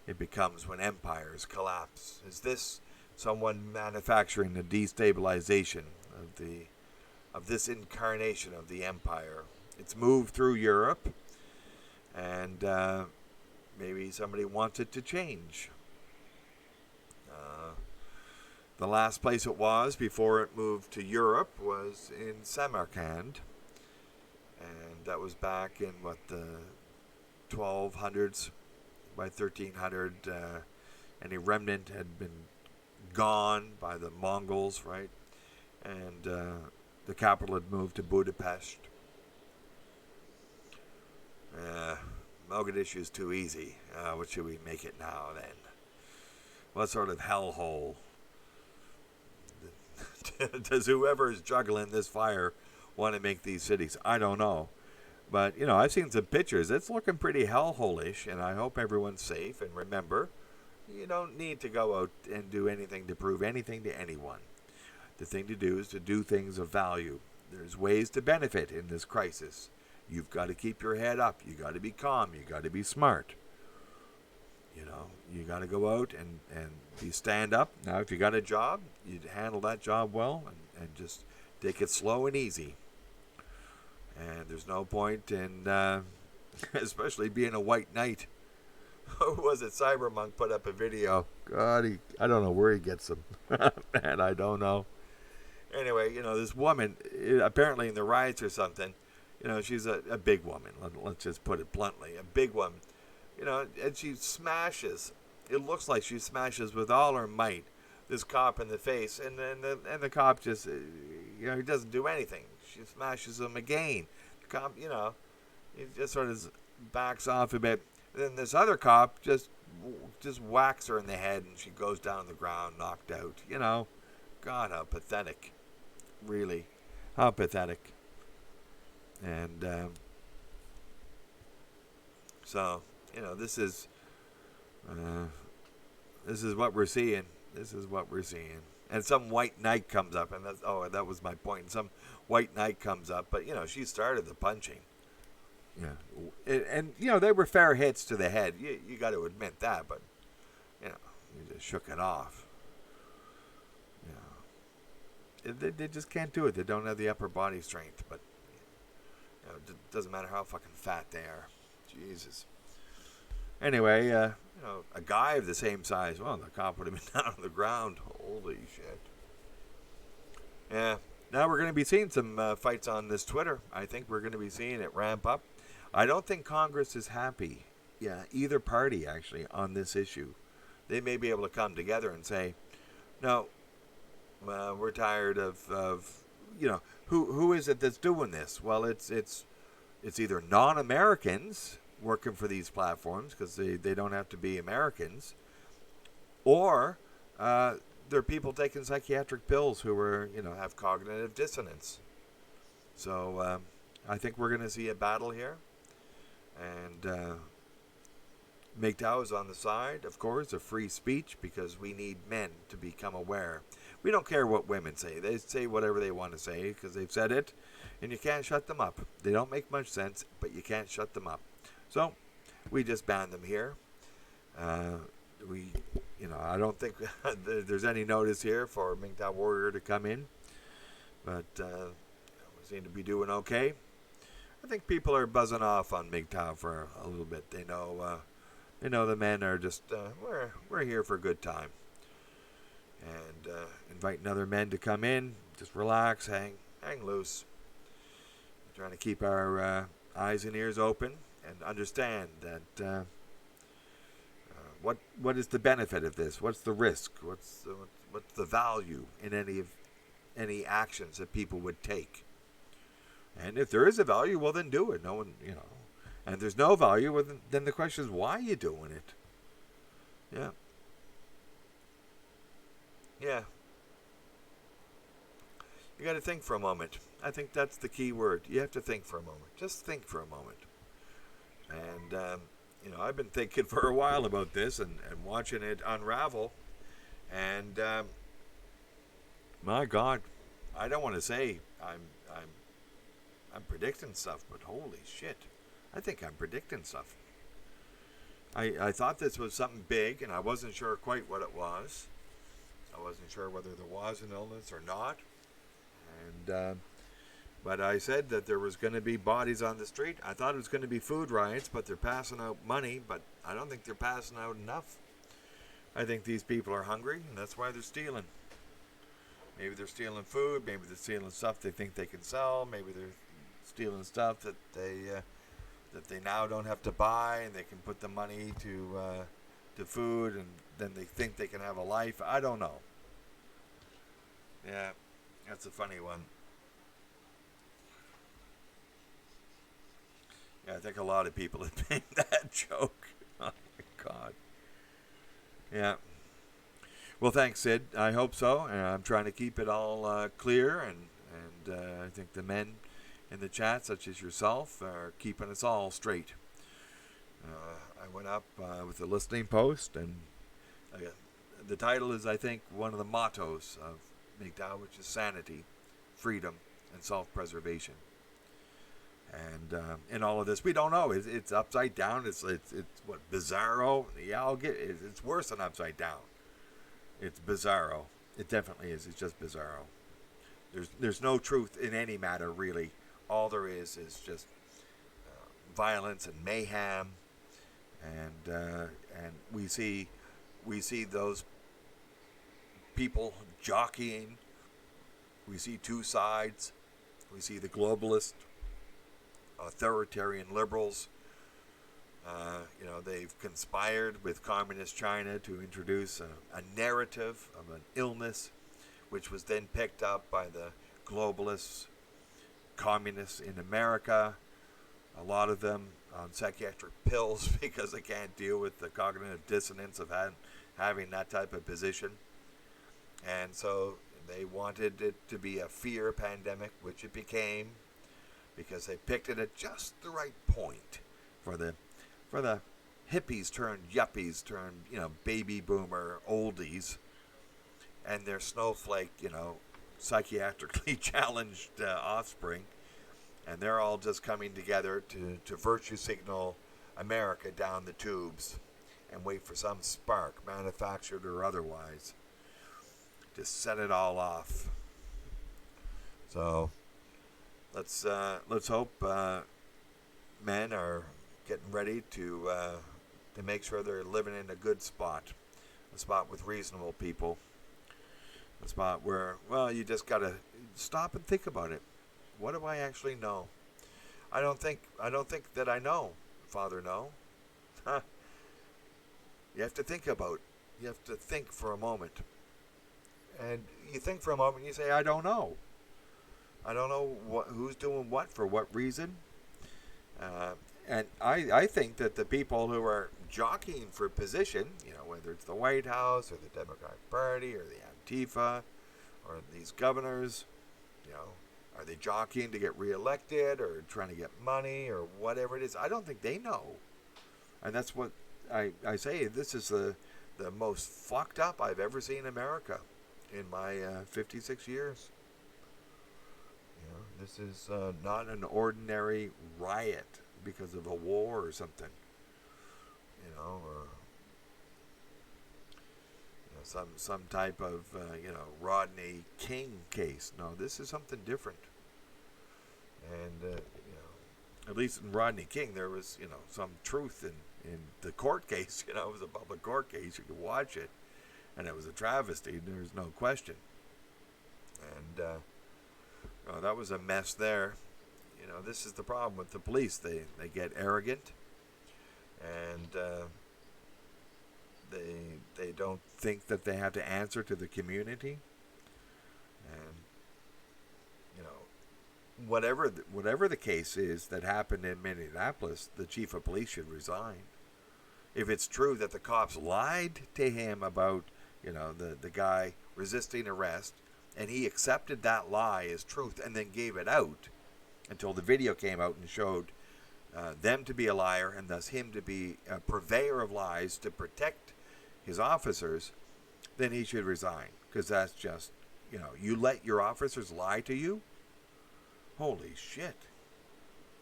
it becomes when empires collapse. Is this someone manufacturing the destabilization of this incarnation of the empire? It's moved through Europe, and maybe somebody wants it to change. The last place it was before it moved to Europe was in Samarkand, and that was back in the 1200s. By 1300, Any remnant had been gone by the Mongols, right? And the capital had moved to Budapest. Mogadishu is too easy. What should we make it now, then? What sort of hellhole does whoever is juggling this fire want to make these cities? I don't know. But, I've seen some pictures. It's looking pretty hellhole-ish, and I hope everyone's safe. And remember, you don't need to go out and do anything to prove anything to anyone. The thing to do is to do things of value. There's ways to benefit in this crisis. You've got to keep your head up. You got to be calm. You got to be smart. You got to go out and be stand up. Now, if you got a job, you handle that job well and just take it slow and easy. And there's no point in, especially being a white knight. Who was it? Cybermonk put up a video. God, I don't know where he gets them. Man, I don't know. Anyway, this woman, apparently in the riots or something, she's a big woman. Let's just put it bluntly. A big woman. And she smashes. It looks like she smashes with all her might this cop in the face. And the cop just, he doesn't do anything. She smashes him again. The cop, he just sort of backs off a bit. Then this other cop just whacks her in the head, and she goes down on the ground, knocked out. God, how pathetic. Really, how pathetic. And so, this is what we're seeing. This is what we're seeing. And some white knight comes up, and that was my point. Some white knight comes up, but she started the punching. Yeah, and they were fair hits to the head. You got to admit that, but you just shook it off. They just can't do it. They don't have the upper body strength. But it doesn't matter how fucking fat they are. Jesus. Anyway, a guy of the same size. Well, the cop would have been down on the ground. Holy shit. Yeah. Now we're going to be seeing some fights on this Twitter. I think we're going to be seeing it ramp up. I don't think Congress is happy. Yeah, either party, actually, on this issue. They may be able to come together and say, no, we're tired of who is it that's doing this? Well, it's either non-Americans working for these platforms because they don't have to be Americans, or they're people taking psychiatric pills who are have cognitive dissonance. So I think we're going to see a battle here, and MGTOW is on the side, of course, of free speech because we need men to become aware. We don't care what women say. They say whatever they want to say because they've said it, and you can't shut them up. They don't make much sense, but you can't shut them up. So we just ban them here. I don't think there's any notice here for MGTOW Warrior to come in, but we seem to be doing okay. I think people are buzzing off on MGTOW for a little bit. They know the men are just we're here for a good time, and inviting other men to come in, just relax, hang loose. We're trying to keep our eyes and ears open and understand that what is the benefit of this? What's the risk? What's the value in any actions that people would take? And if there is a value, well, then do it. No one, And if there's no value, well, then the question is, why are you doing it? Yeah. Yeah. You got to think for a moment. I think that's the key word. You have to think for a moment. Just think for a moment. And, I've been thinking for a while about this and watching it unravel. And, my God, I don't want to say I'm predicting stuff, but holy shit. I think I'm predicting stuff. I thought this was something big, and I wasn't sure quite what it was. I wasn't sure whether there was an illness or not. And but I said that there was going to be bodies on the street. I thought it was going to be food riots, but they're passing out money, but I don't think they're passing out enough. I think these people are hungry, and that's why they're stealing. Maybe they're stealing food. Maybe they're stealing stuff they think they can sell. Maybe they're stealing stuff that they now don't have to buy, and they can put the money to to food, and then they think they can have a life. I don't know. Yeah, that's a funny one. Yeah, I think a lot of people have made that joke. Oh my God. Yeah. Well, thanks, Sid. I hope so. I'm trying to keep it all clear, and I think the men in the chat, such as yourself, are keeping us all straight. I went up with a listening post, and the title is, I think, one of the mottos of MGTOW, which is sanity, freedom, and self-preservation. And in all of this, we don't know. It's upside down. It's what, Bizarro? Yeah, I'll get it. It's worse than upside down. It's Bizarro. It definitely is. It's just Bizarro. There's no truth in any matter, really. All there is just violence and mayhem, and we see those people jockeying. We see two sides. We see the globalist, authoritarian liberals. They've conspired with communist China to introduce a narrative of an illness, which was then picked up by the globalists, communists in America, a lot of them on psychiatric pills because they can't deal with the cognitive dissonance of having that type of position. And so they wanted it to be a fear pandemic, which it became, because they picked it at just the right point for the hippies turned yuppies turned baby boomer oldies and their snowflake psychiatrically challenged offspring, and they're all just coming together to virtue signal America down the tubes and wait for some spark, manufactured or otherwise, to set it all off. So let's hope men are getting ready to make sure they're living in a good spot, a spot with reasonable people, a spot where, well, you just gotta stop and think about it. What do I actually know? I don't think that I know, Father. No. You have to think about it. You have to think for a moment. And you think for a moment and you say, I don't know. I don't know who's doing what for what reason. And I think that the people who are jockeying for position, whether it's the White House or the Democratic Party or the Antifa or these governors, are they jockeying to get reelected or trying to get money or whatever it is? I don't think they know. And that's what I say. This is the most fucked up I've ever seen America in my 56 years. This is not an ordinary riot because of a war or something, or some type of Rodney King case. No, this is something different. And at least in Rodney King, there was some truth in the court case. It was a public court case. You could watch it, and it was a travesty. There's no question. And that was a mess there. This is the problem with the police. They get arrogant, and they don't think that they have to answer to the community. And whatever the case is that happened in Minneapolis, the chief of police should resign. If it's true that the cops lied to him about the guy resisting arrest, and he accepted that lie as truth and then gave it out until the video came out and showed them to be a liar and thus him to be a purveyor of lies to protect his officers, then he should resign. Because that's just, you let your officers lie to you? Holy shit.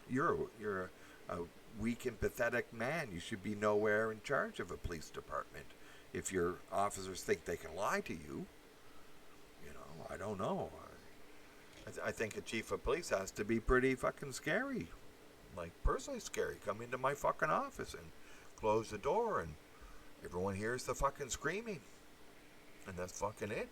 You're a weak and pathetic man. You should be nowhere in charge of a police department if your officers think they can lie to you. I don't know. I think a chief of police has to be pretty fucking scary. Like, personally scary. Come into my fucking office and close the door and everyone hears the fucking screaming. And that's fucking it.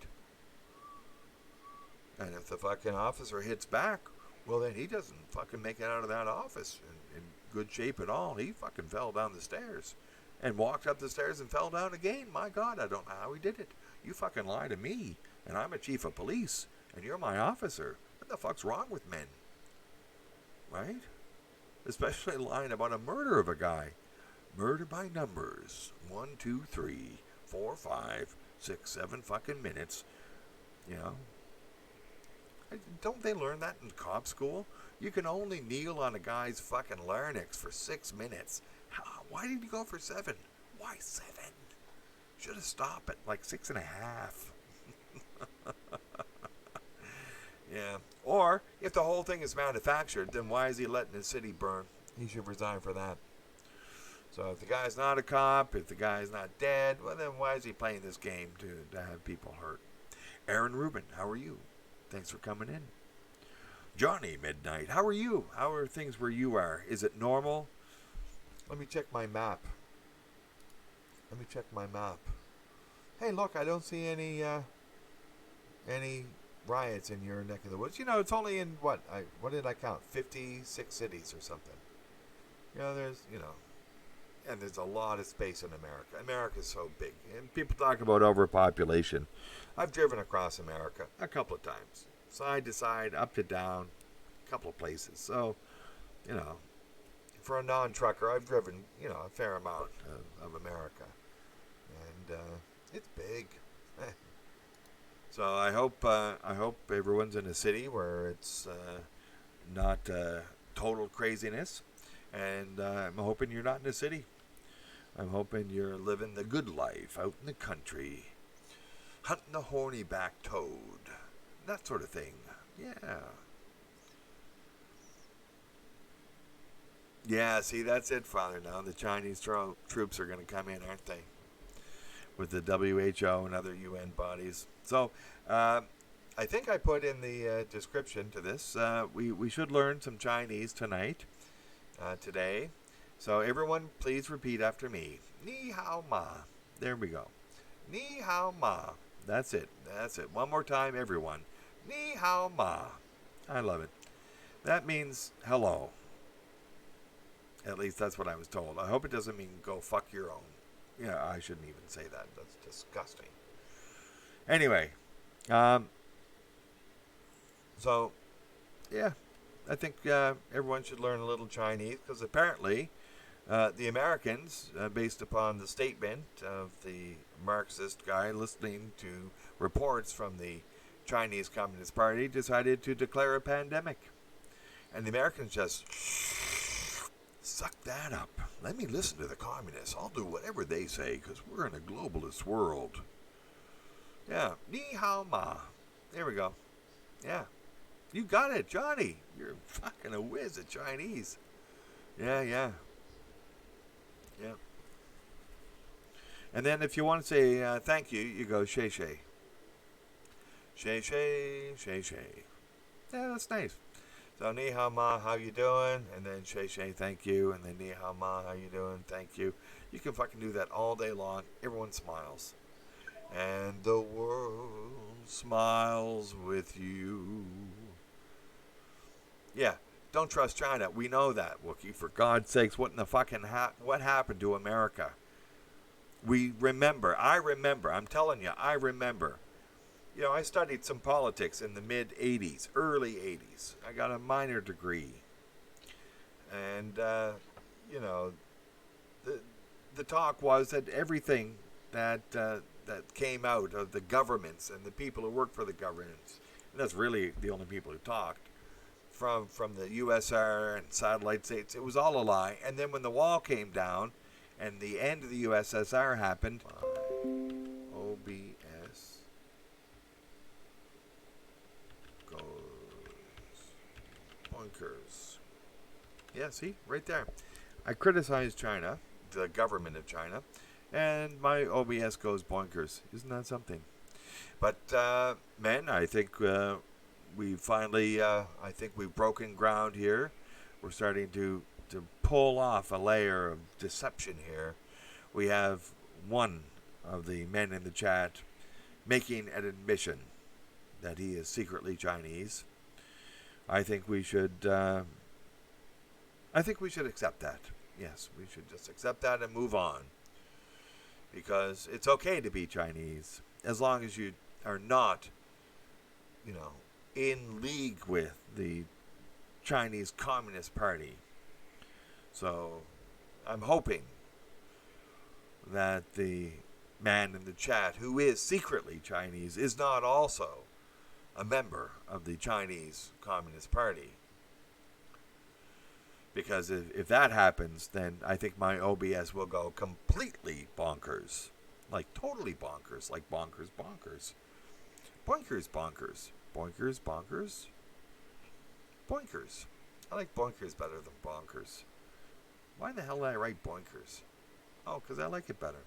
And if the fucking officer hits back, well, then he doesn't fucking make it out of that office in good shape at all. He fucking fell down the stairs. and walked up the stairs and fell down again. My God, I don't know how he did it. You fucking lie to me, and I'm a chief of police, and you're my officer. What the fuck's wrong with men? Right? Especially lying about a murder of a guy. Murder by numbers. 1, 2, 3, 4, 5, 6, 7 fucking minutes. You know? Don't they learn that in cop school? You can only kneel on a guy's fucking larynx for 6 minutes. Why did you go for 7? Why 7? Should have stopped at like 6.5. Yeah. Or, if the whole thing is manufactured, then why is he letting his city burn? He should resign for that. So if the guy's not a cop, if the guy's not dead, well then why is he playing this game to have people hurt? Aaron Rubin, how are you? Thanks for coming in. Johnny Midnight, how are you? How are things where you are? Is it normal? Let me check my map. Hey, look, I don't see any riots in your neck of the woods. You know, it's only in, what did I count? 56 cities or something. You know, and there's a lot of space in America. America's so big. And people talk about overpopulation. I've driven across America a couple of times. Side to side, up to down, a couple of places. So, you know, for a non-trucker, I've driven, you know, a fair amount of America. And it's big. So I hope everyone's in a city where it's not total craziness. And I'm hoping you're not in a city. I'm hoping you're living the good life out in the country. Hunting the horny-backed toad. That sort of thing. Yeah. Yeah, see, that's it, Father, now. The Chinese troops are going to come in, aren't they? With the WHO and other UN bodies. So, I think I put in the description to this, we should learn some Chinese tonight, today. So everyone, please repeat after me. Ni hao ma. There we go. Ni hao ma. That's it. One more time, everyone. Ni hao ma. I love it. That means hello. At least that's what I was told. I hope it doesn't mean go fuck your own. Yeah, I shouldn't even say that. That's disgusting. Anyway, so, yeah, I think everyone should learn a little Chinese because apparently the Americans, based upon the statement of the Marxist guy listening to reports from the Chinese Communist Party, decided to declare a pandemic. And the Americans just suck that up. Let me listen to the communists. I'll do whatever they say because we're in a globalist world. Yeah, ni hao ma. There we go. Yeah. You got it, Johnny. You're fucking a whiz at Chinese. Yeah. And then if you want to say thank you, you go shay shay. Shay shay, shay shay. Yeah, that's nice. So ni hao ma, how you doing? And then shay shay, thank you. And then ni hao ma, how you doing? Thank you. You can fucking do that all day long. Everyone smiles. And the world smiles with you. Yeah, don't trust China. We know that, Wookie. For God's sakes, what in the fucking what happened to America? We remember. I remember. I'm telling you, I remember. You know, I studied some politics in the mid-'80s, early 80s. I got a minor degree. And, you know, the talk was that everything that came out of the governments and the people who worked for the governments, and that's really the only people who talked, from the USSR and satellite states, it was all a lie. And then when the wall came down and the end of the USSR happened, OBS goes bonkers. Yeah, see? Right there. I criticized China, the government of China, and my OBS goes bonkers. Isn't that something? But, men, I think we finally, I think we've broken ground here. We're starting to pull off a layer of deception here. We have one of the men in the chat making an admission that he is secretly Chinese. I think we should accept that. Yes, we should just accept that and move on. because it's okay to be Chinese as long as you are not, in league with the Chinese Communist Party. So I'm hoping that the man in the chat who is secretly Chinese is not also a member of the Chinese Communist Party. Because if that happens, then I think my OBS will go completely bonkers. Like totally bonkers. Like bonkers, bonkers. Boinkers, bonkers. Boinkers, bonkers. Boinkers. I like boinkers better than bonkers. Why the hell did I write boinkers? Oh, because I like it better.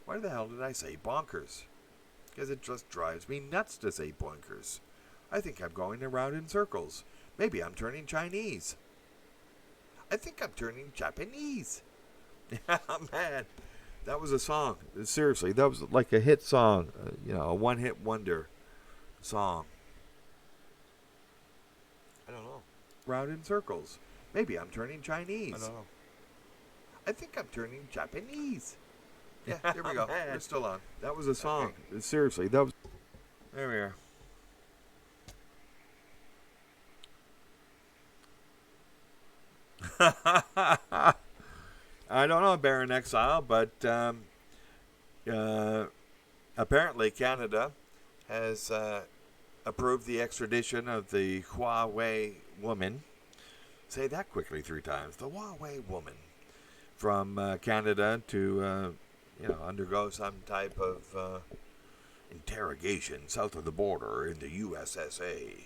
Why the hell did I say bonkers? Because it just drives me nuts to say boinkers. I think I'm going around in circles. Maybe I'm turning Chinese. I think I'm turning Japanese. Yeah, man. That was a song. Seriously, that was like a hit song. A one-hit wonder song. I don't know. Round in circles. Maybe I'm turning Chinese. I don't know. I think I'm turning Japanese. Yeah, here we go. We're still on. That was a song. Okay. Seriously, that was... There we are. I don't know, Baron Exile, but apparently Canada has approved the extradition of the Huawei woman. Say that quickly 3 times. The Huawei woman from Canada to undergo some type of interrogation south of the border in the USSA.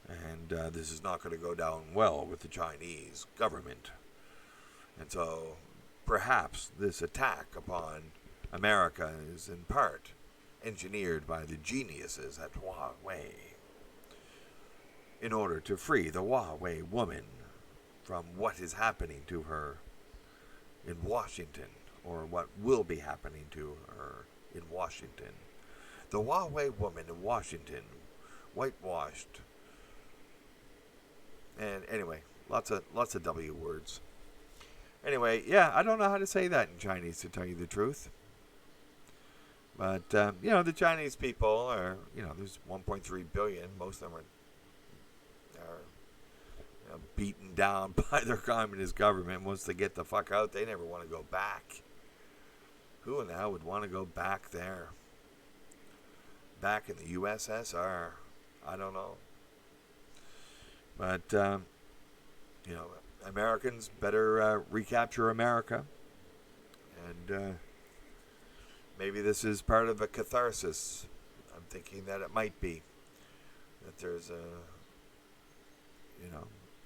And this is not going to go down well with the Chinese government. And so perhaps this attack upon America is in part engineered by the geniuses at Huawei in order to free the Huawei woman from what is happening to her in Washington, or what will be happening to her in Washington. The Huawei woman in Washington, whitewashed. And anyway, lots of W words. Anyway, yeah, I don't know how to say that in Chinese, to tell you the truth. But, the Chinese people are, there's 1.3 billion. Most of them are beaten down by their communist government. Once they get the fuck out, they never want to go back. Who in the hell would want to go back there? Back in the USSR? I don't know. But, Americans better recapture America. And maybe this is part of a catharsis. I'm thinking that it might be. That there's a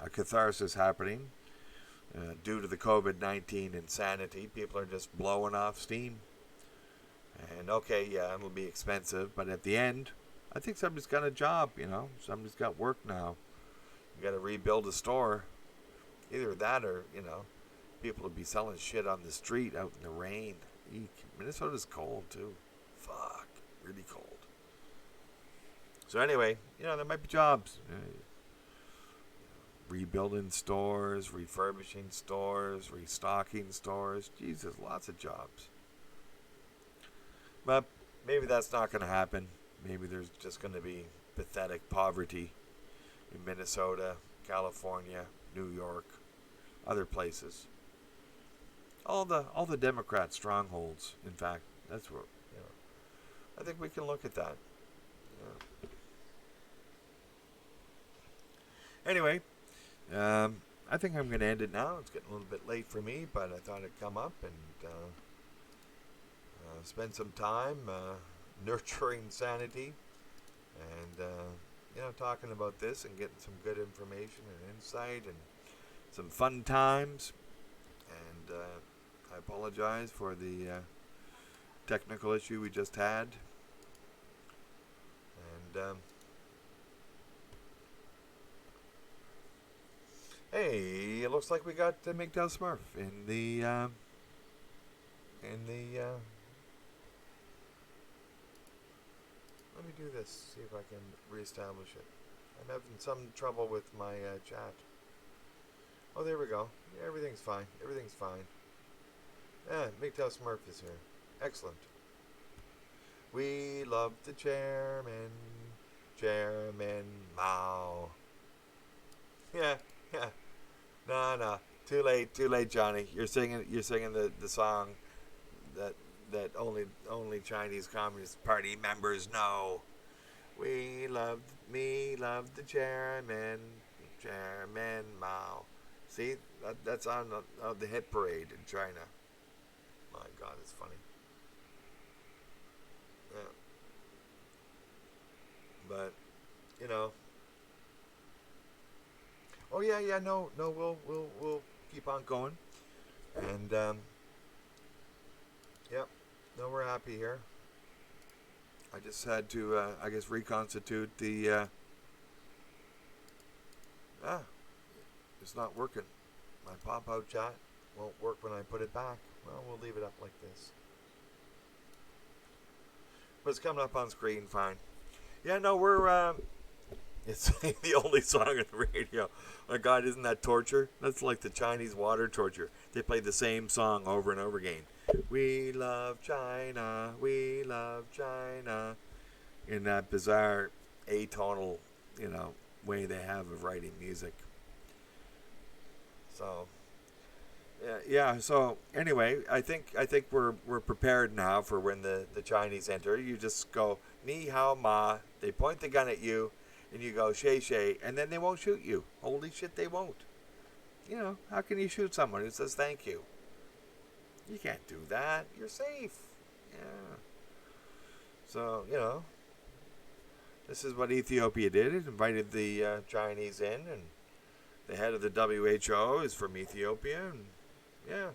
catharsis happening due to the COVID-19 insanity. People are just blowing off steam. And okay, yeah, it'll be expensive. But at the end, I think somebody's got a job, Somebody's got work now. You got to rebuild a store. Either that or, people will be selling shit on the street out in the rain. Eek. Minnesota's cold, too. Fuck. Really cold. So anyway, there might be jobs. Rebuilding stores, refurbishing stores, restocking stores. Jesus, lots of jobs. But maybe that's not going to happen. Maybe there's just going to be pathetic poverty in Minnesota, California, New York, other places. All the Democrat strongholds, in fact. That's where, I think we can look at that. Anyway, I think I'm going to end it now. It's getting a little bit late for me, but I thought I'd come up and spend some time nurturing sanity and, talking about this and getting some good information and insight and some fun times. And I apologize for the technical issue we just had. And hey, it looks like we got MGTOW Smurf in the let me do this, see if I can reestablish it. I'm having some trouble with my chat. Oh, there we go. Yeah, everything's fine. Everything's fine. MGTOW Smurf is here. Excellent. We love the chairman, Chairman Mao. Yeah, yeah. No. Too late, Johnny. You're singing the song that only Chinese Communist Party members know. Me love the chairman, Chairman Mao. See, that's on the hit parade in China. My God, it's funny. Yeah. But, you know. Oh yeah. No. We'll keep on going. And yep. No, we're happy here. I just had to, I guess, reconstitute the. It's not working. My pop-out chat won't work when I put it back. Well, we'll leave it up like this. But it's coming up on screen fine. Yeah, no, we're. It's the only song on the radio. My God, isn't that torture? That's like the Chinese water torture. They play the same song over and over again. We love China, we love China. In that bizarre atonal, way they have of writing music. So, yeah. So anyway, I think we're prepared now for when the Chinese enter. You just go ni hao ma. They point the gun at you, and you go shay shay, and then they won't shoot you. Holy shit, they won't. How can you shoot someone who says thank you? You can't do that. You're safe. Yeah. So, this is what Ethiopia did. It invited the Chinese in, and the head of the WHO is from Ethiopia, and yeah.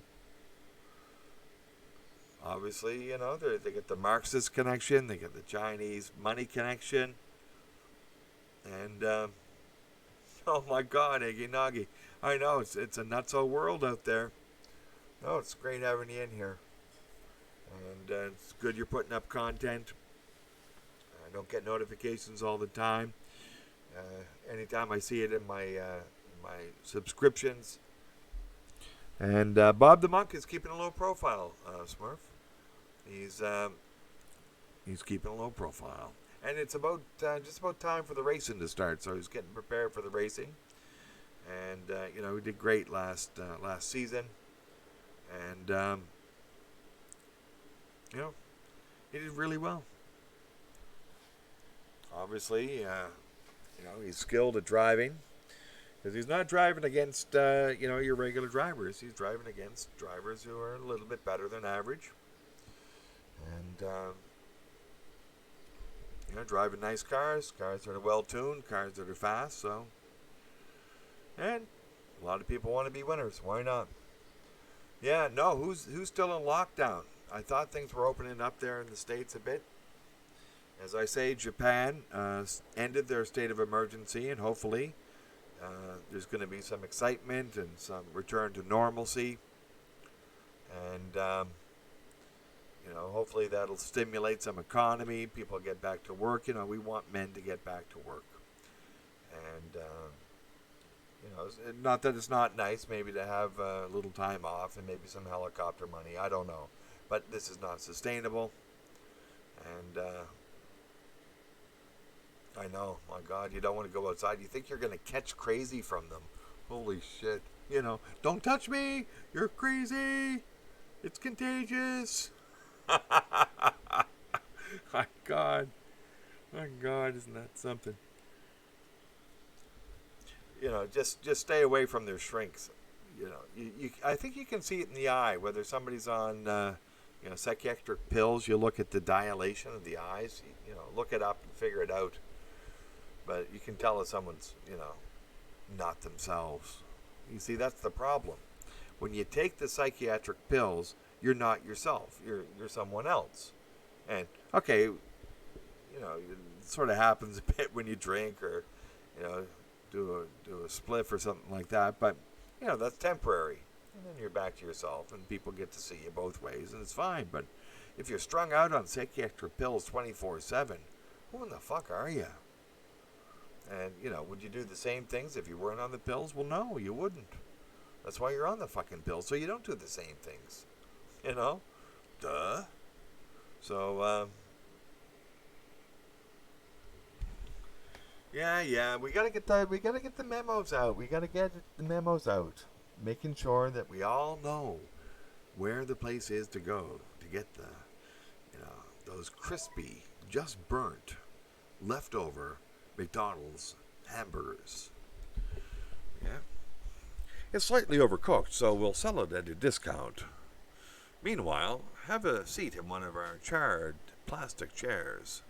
Obviously, they get the Marxist connection, they get the Chinese money connection, and oh my God, Eggy Noggy. I know, it's a nutso world out there. No, it's great having you in here. And it's good you're putting up content. I don't get notifications all the time. Anytime I see it in my subscriptions. And Bob the Monk is keeping a low profile, Smurf. He's keeping a low profile. And it's about just about time for the racing to start. So he's getting prepared for the racing. And, we did great last season. And, he did really well. Obviously, he's skilled at driving. Because he's not driving against, your regular drivers. He's driving against drivers who are a little bit better than average. And, driving nice cars that are well-tuned, cars that are fast, so. And a lot of people want to be winners. Why not? Yeah, no, who's still in lockdown? I thought things were opening up there in the States a bit. As I say, Japan ended their state of emergency, and hopefully there's going to be some excitement and some return to normalcy. And, hopefully that'll stimulate some economy. People get back to work. We want men to get back to work. And, not that it's not nice maybe to have a little time off and maybe some helicopter money. I don't know. But this is not sustainable. And I know, my God, you don't want to go outside. You think you're going to catch crazy from them. Holy shit. Don't touch me. You're crazy. It's contagious. My God, isn't that something? Just stay away from their shrinks. I think you can see it in the eye, whether somebody's on, psychiatric pills. You look at the dilation of the eyes. Look it up and figure it out. But you can tell if someone's, not themselves. You see, that's the problem. When you take the psychiatric pills, you're not yourself. You're someone else. And, okay, it sort of happens a bit when you drink or, do a spliff or something like that. But, that's temporary. And then you're back to yourself and people get to see you both ways and it's fine. But if you're strung out on psychiatric pills 24/7, who in the fuck are you? And, would you do the same things if you weren't on the pills? Well, no, you wouldn't. That's why you're on the fucking pills, so you don't do the same things. You know? Duh. So, yeah, we gotta get the memos out. We gotta get the memos out, making sure that we all know where the place is to go to get the, those crispy, just burnt, leftover McDonald's hamburgers. Yeah, it's slightly overcooked, so we'll sell it at a discount. Meanwhile, have a seat in one of our charred plastic chairs.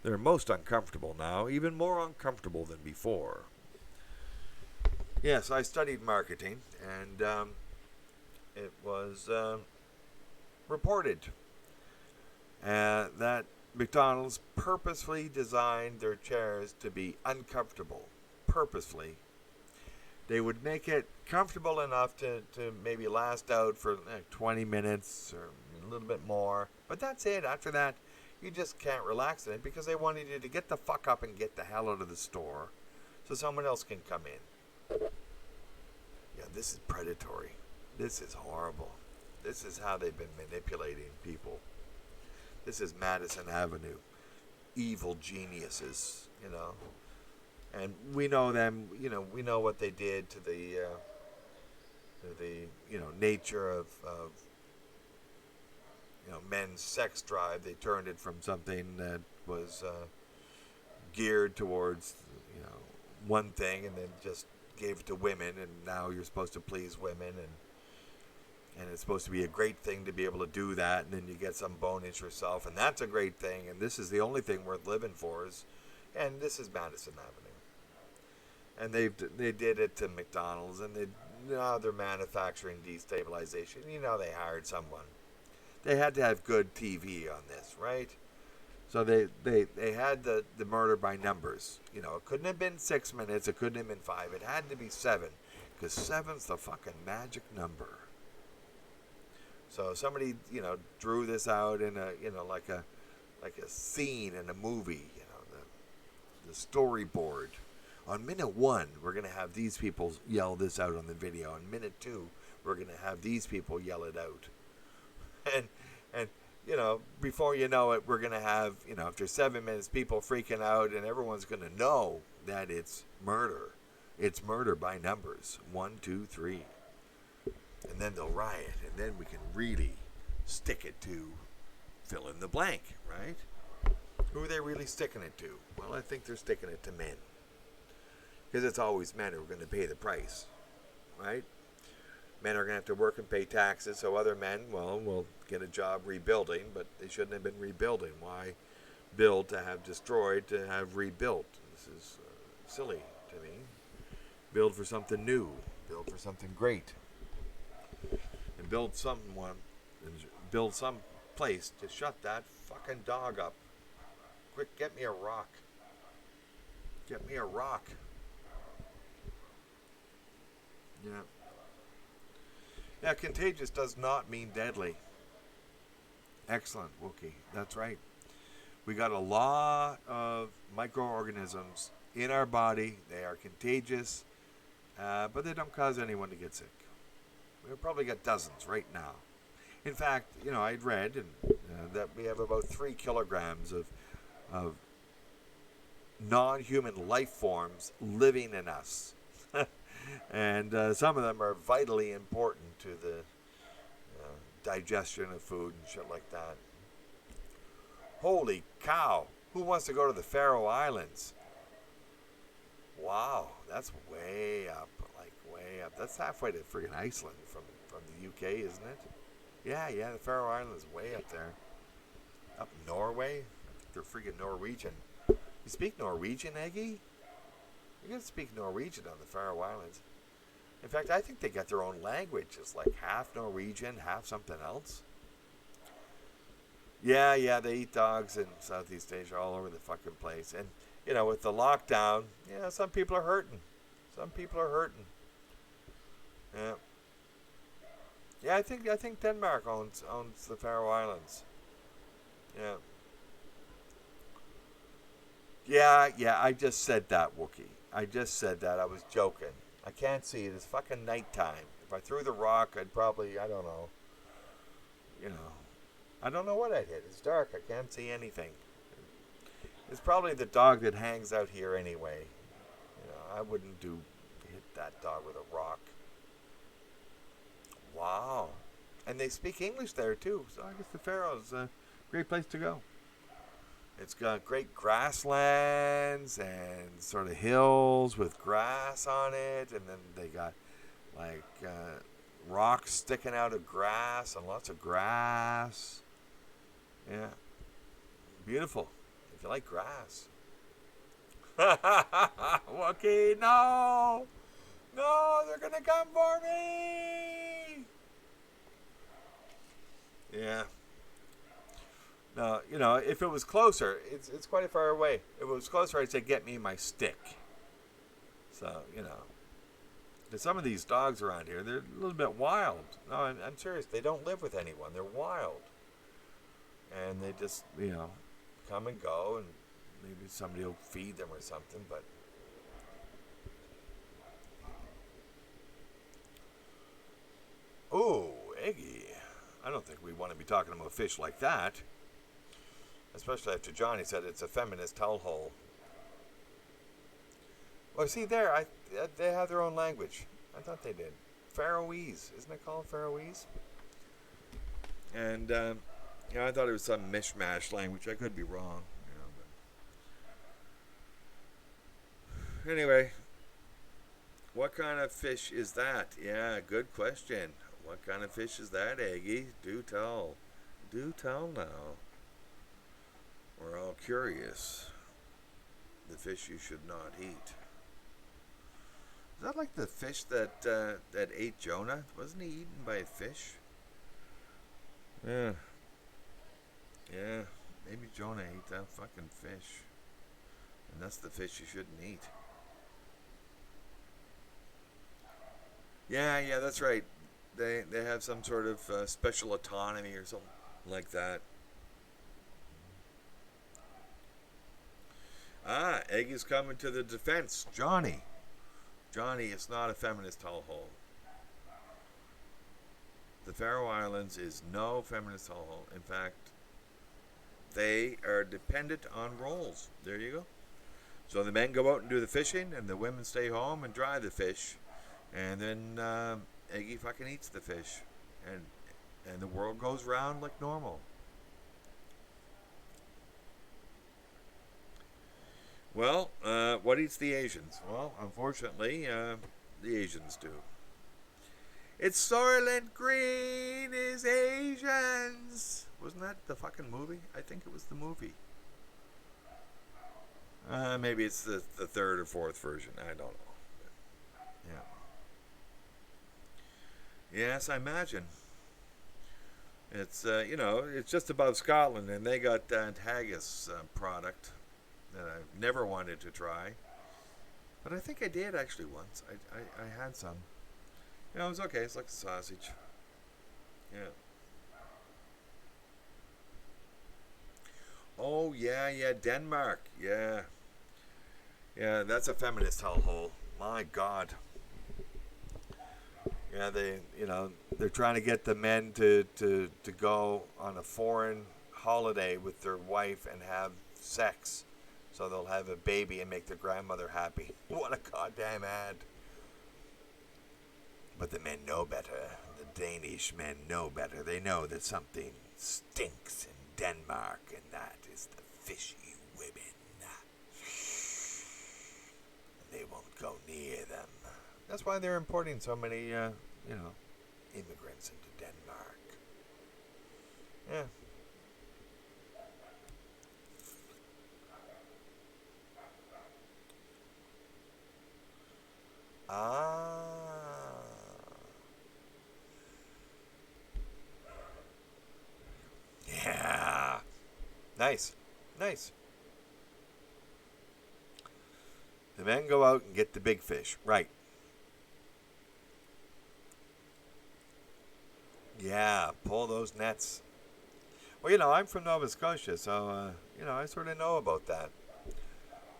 They're most uncomfortable now, even more uncomfortable than before. Yes, I studied marketing, and it was reported that McDonald's purposefully designed their chairs to be uncomfortable. Purposefully. They would make it comfortable enough to maybe last out for 20 minutes or a little bit more. But that's it. After that, you just can't relax in it because they wanted you to get the fuck up and get the hell out of the store so someone else can come in. Yeah, this is predatory. This is horrible. This is how they've been manipulating people. This is Madison Avenue. Evil geniuses, And we know them, we know what they did to the nature of men's sex drive. They turned it from something that was geared towards, one thing and then just gave it to women, and now you're supposed to please women, and it's supposed to be a great thing to be able to do that, and then you get some bonus yourself, and that's a great thing, and this is the only thing worth living for and this is Madison Avenue. And they did it to McDonald's, and now they're manufacturing destabilization. They hired someone. They had to have good TV on this, right? So they had the murder by numbers. It couldn't have been 6 minutes. It couldn't have been 5. It had to be 7, because 7's the fucking magic number. So somebody, drew this out in a, like a scene in a movie. The storyboard. On minute 1, we're going to have these people yell this out on the video. On minute 2, we're going to have these people yell it out. And before you know it, we're going to have, after 7 minutes, people freaking out, and everyone's going to know that it's murder. It's murder by numbers. 1, 2, 3. And then they'll riot, and then we can really stick it to fill in the blank, right? Who are they really sticking it to? Well, I think they're sticking it to men. Because it's always men who are going to pay the price, right? Men are going to have to work and pay taxes, so other men, will get a job rebuilding, but they shouldn't have been rebuilding. Why build to have destroyed to have rebuilt? This is silly to me. Build for something new. Build for something great. And build some place to shut that fucking dog up. Quick, get me a rock. Get me a rock. Yeah. Yeah, contagious does not mean deadly. Excellent, Wookie. That's right. We got a lot of microorganisms in our body. They are contagious, but they don't cause anyone to get sick. We've probably got dozens right now. In fact, I'd read that we have about 3 kilograms of non-human life forms living in us. And some of them are vitally important to the digestion of food and shit like that. Holy cow! Who wants to go to the Faroe Islands? Wow, that's way up, way up. That's halfway to friggin' Iceland from the UK, isn't it? Yeah, the Faroe Islands is way up there. Up Norway? They're friggin' Norwegian. You speak Norwegian, Eggy? You can speak Norwegian on the Faroe Islands. In fact, I think they got their own language. It's like half Norwegian, half something else. Yeah, they eat dogs in Southeast Asia all over the fucking place. And, with the lockdown, some people are hurting. Yeah. Yeah, I think Denmark owns the Faroe Islands. Yeah, I just said that, Wookie. I just said that. I was joking. I can't see it. It's fucking nighttime. If I threw the rock, I'd probably, I don't know, you know, I don't know what I'd hit. It's dark. I can't see anything. It's probably the dog that hangs out here anyway. You know, I wouldn't hit that dog with a rock. Wow. And they speak English there too, so I guess the Faroes a great place to go. It's got great grasslands and sort of hills with grass on it, and then they got like rocks sticking out of grass and lots of grass. Yeah, beautiful if you like grass. Wookie, no! No, they're gonna come for me! Yeah. No, you know, if it was closer, it's quite far away. If it was closer, I'd say, get me my stick. So, you know. There's some of these dogs around here, they're a little bit wild. No, I'm serious. They don't live with anyone. They're wild. And they just, you know, come and go, and maybe somebody will feed them or something, but... Ooh, Eggy. I don't think we want to be talking about fish like that. Especially after Johnny said it's a feminist hellhole. Well, see there, they have their own language. I thought they did. Faroese, isn't it called Faroese? And you know, I thought it was some mishmash language. I could be wrong. You know, but... Anyway, what kind of fish is that? Yeah, good question. What kind of fish is that, Aggie? Do tell. Do tell now. We're all curious. The fish you should not eat. Is that like the fish that that ate Jonah? Wasn't he eaten by a fish? Yeah. Yeah. Maybe Jonah ate that fucking fish. And that's the fish you shouldn't eat. Yeah, that's right. They have some sort of special autonomy or something like that. Ah, Egg is coming to the defense. Johnny, it's not a feminist hellhole. The Faroe Islands is no feminist hellhole. In fact, they are dependent on roles. There you go. So the men go out and do the fishing, and the women stay home and dry the fish. And then Eggy fucking eats the fish. And the world goes round like normal. Well, what eats the Asians? Well, unfortunately, the Asians do. It's Soylent Green is Asians. Wasn't that the fucking movie? I think it was the movie. Maybe it's the third or fourth version. I don't know. Yeah. Yes, I imagine. It's, you know, it's just above Scotland, and they got that haggis product that I never wanted to try. But I think I did actually once. I had some. You know, it was okay. It's like a sausage. Yeah. Oh, yeah, Denmark. Yeah. Yeah, that's a feminist hellhole. My God. Yeah, they're trying to get the men to go on a foreign holiday with their wife and have sex. So they'll have a baby and make their grandmother happy. What a goddamn ad. But the men know better. The Danish men know better. They know that something stinks in Denmark, and that is the fishy women. They won't go near them. That's why they're importing so many, immigrants into Denmark. Yeah. Ah. Yeah. Nice. The men go out and get the big fish. Right. Yeah, pull those nets. Well, I'm from Nova Scotia, so, I sort of know about that.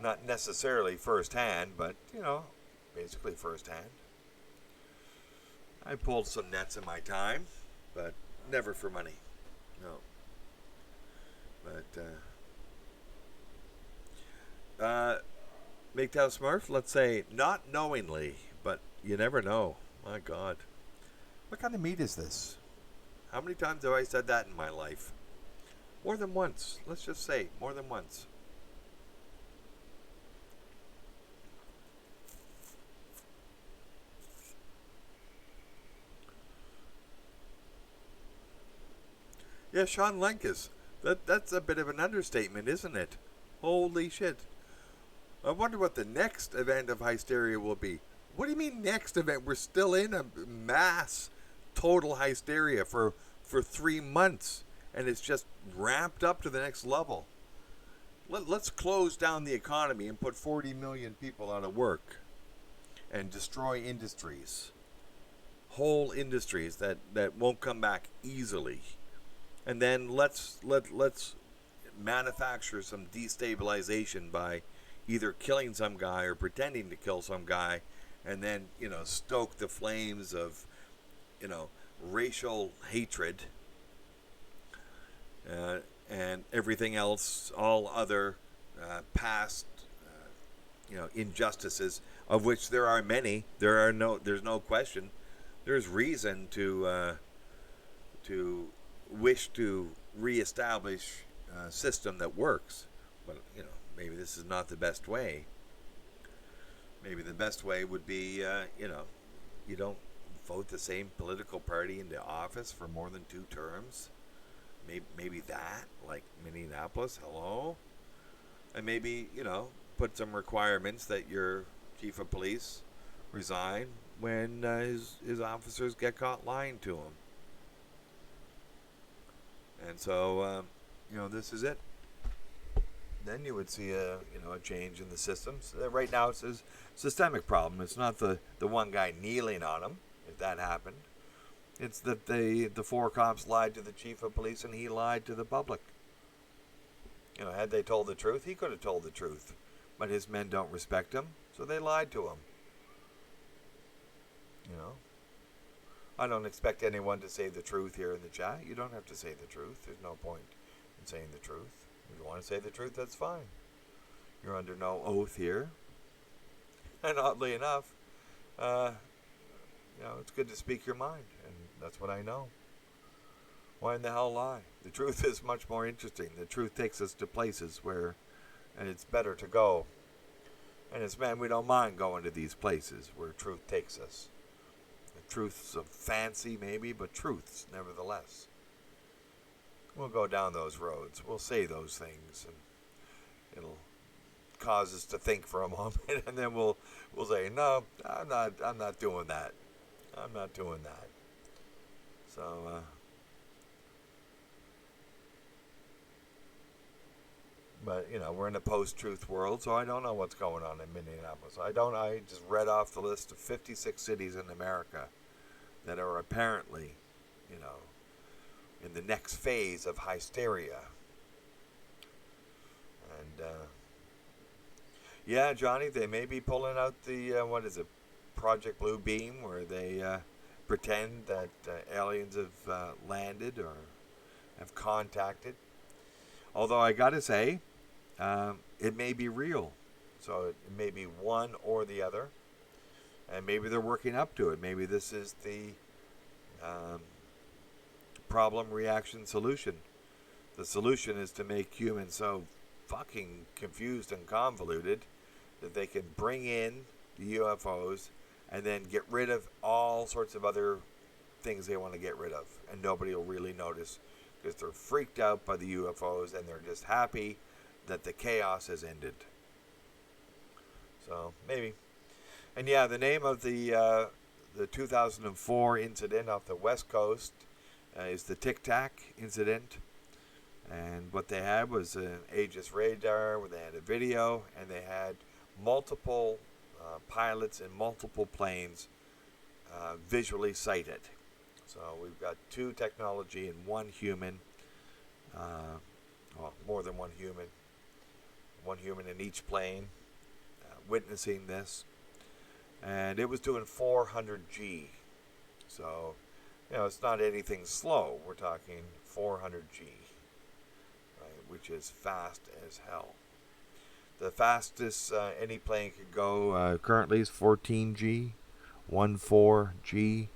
Not necessarily firsthand, but, basically firsthand. I pulled some nets in my time, but never for money. MGTOW Smurf, let's say not knowingly, but you never know. My God. What kind of meat is this? How many times have I said that in my life? More than once. Let's just say more than once. Yeah, Sean Lenkus. That's a bit of an understatement, isn't it? Holy shit. I wonder what the next event of hysteria will be. What do you mean next event? We're still in a mass total hysteria for 3 months. And it's just ramped up to the next level. Let's close down the economy and put 40 million people out of work. And destroy industries. Whole industries that won't come back easily. And then let's manufacture some destabilization by either killing some guy or pretending to kill some guy, and then stoke the flames of racial hatred and everything else, all other past injustices, of which there are many. There's no question. There's reason to wish to reestablish a system that works, but maybe this is not the best way. Maybe the best way would be you don't vote the same political party into office for more than 2 terms. Maybe that, like Minneapolis, hello, and maybe put some requirements that your chief of police resign when his officers get caught lying to him. And so, this is it. Then you would see a change in the systems. Right now, it's a systemic problem. It's not the one guy kneeling on him, if that happened. It's that the 4 cops lied to the chief of police and he lied to the public. Had they told the truth, he could have told the truth. But his men don't respect him, so they lied to him. I don't expect anyone to say the truth here in the chat. You don't have to say the truth. There's no point in saying the truth. If you want to say the truth, that's fine. You're under no oath here. And oddly enough, it's good to speak your mind. And that's what I know. Why in the hell lie? The truth is much more interesting. The truth takes us to places and it's better to go. And as men, we don't mind going to these places where truth takes us. Truths of fancy, maybe, but truths, nevertheless. We'll go down those roads. We'll say those things, and it'll cause us to think for a moment, and then we'll say, "No, I'm not doing that. I'm not doing that." So, but we're in a post-truth world, so I don't know what's going on in Minneapolis. I just read off the list of 56 cities in America that are apparently, in the next phase of hysteria. And, yeah, Johnny, they may be pulling out the, Project Blue Beam, where they pretend that aliens have landed or have contacted. Although I gotta say, it may be real. So it may be one or the other. And maybe they're working up to it. Maybe this is the problem, reaction, solution. The solution is to make humans so fucking confused and convoluted that they can bring in the UFOs and then get rid of all sorts of other things they want to get rid of. And nobody will really notice because they're freaked out by the UFOs and they're just happy that the chaos has ended. So, maybe. And yeah, the name of the 2004 incident off the West Coast is the Tic Tac incident. And what they had was an Aegis radar where they had a video and they had multiple pilots in multiple planes visually sighted. So we've got 2 technology and 1 human, more than 1 human in each plane witnessing this. And it was doing 400 G. So, it's not anything slow. We're talking 400 G. right, which is fast as hell. The fastest any plane could go currently is 14G, 14G.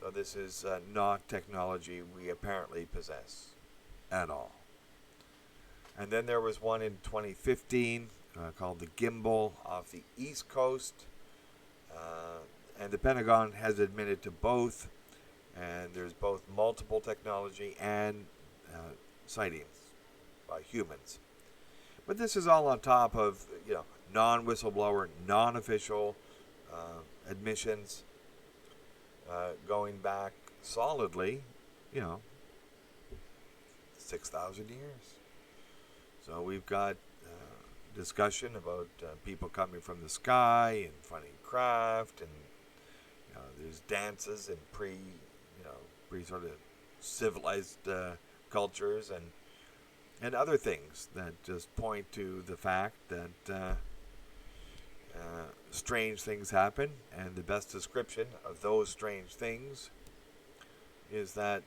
So this is not technology we apparently possess at all. And then there was one in 2015 called the Gimbal off the East Coast. And the Pentagon has admitted to both. And there's both multiple technology and sightings by humans. But this is all on top of, non-whistleblower, non-official admissions going back solidly, 6,000 years. So we've got discussion about people coming from the sky and finding craft, and there's dances and pre sort of civilized cultures and other things that just point to the fact that strange things happen, and the best description of those strange things is that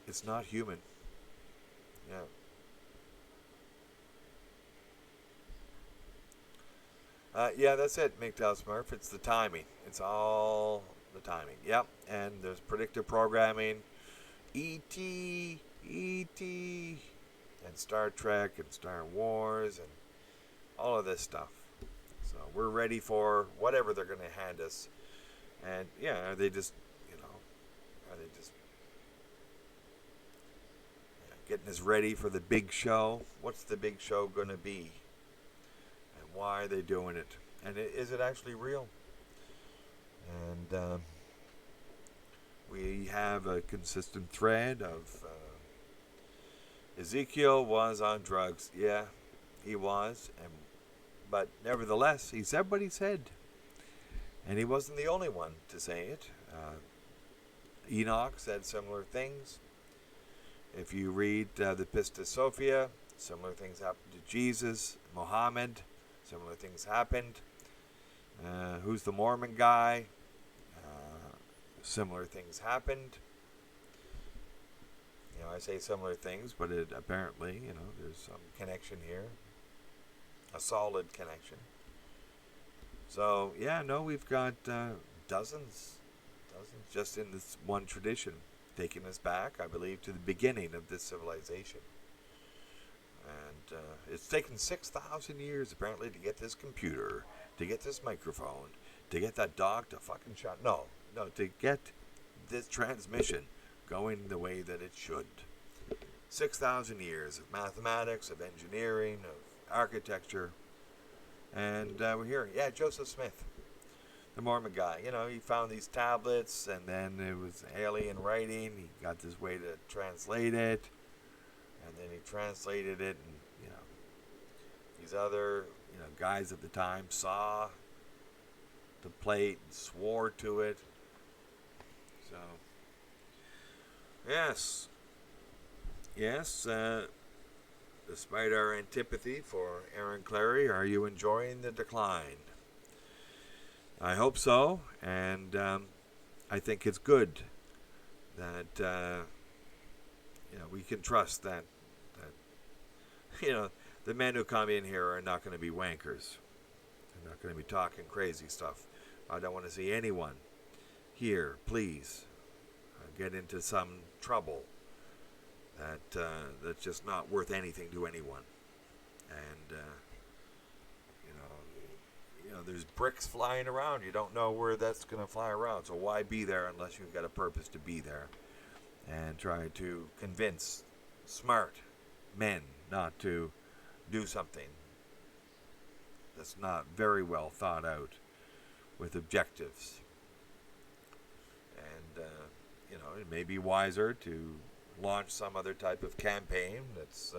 it's not human. Yeah, that's it, MGTOW Smurf. It's the timing. It's all the timing. Yep, and there's predictive programming, E.T., E.T., and Star Trek and Star Wars and all of this stuff. So we're ready for whatever they're going to hand us. And are they just getting us ready for the big show? What's the big show going to be? And why are they doing it? And is it actually real? And we have a consistent thread of Ezekiel was on drugs. Yeah, he was. But nevertheless, he said what he said. And he wasn't the only one to say it. Enoch said similar things. If you read the Pistis Sophia, similar things happened to Jesus, Muhammad, similar things happened. Who's the Mormon guy? Similar things happened. I say similar things, but it apparently, there's some connection here. A solid connection. So, we've got dozens just in this one tradition, taking us back, I believe, to the beginning of this civilization. And it's taken 6,000 years, apparently, to get this computer, to get this microphone, to get that dog to fucking shut. No, to get this transmission going the way that it should. 6,000 years of mathematics, of engineering, of architecture. And we're hearing, Joseph Smith, the Mormon guy. He found these tablets, and then it was alien writing. He got this way to translate it, and then he translated it, and these other guys at the time saw the plate and swore to it. So yes, despite our antipathy for Aaron Clarey, are you enjoying the decline? I hope so, and I think it's good that we can trust that the men who come in here are not going to be wankers. They're not going to be talking crazy stuff. I don't want to see anyone here, please, get into some trouble that's just not worth anything to anyone. And there's bricks flying around. You don't know where that's going to fly around. So why be there unless you've got a purpose to be there? And try to convince smart men not to do something that's not very well thought out with objectives. And, it may be wiser to launch some other type of campaign that's,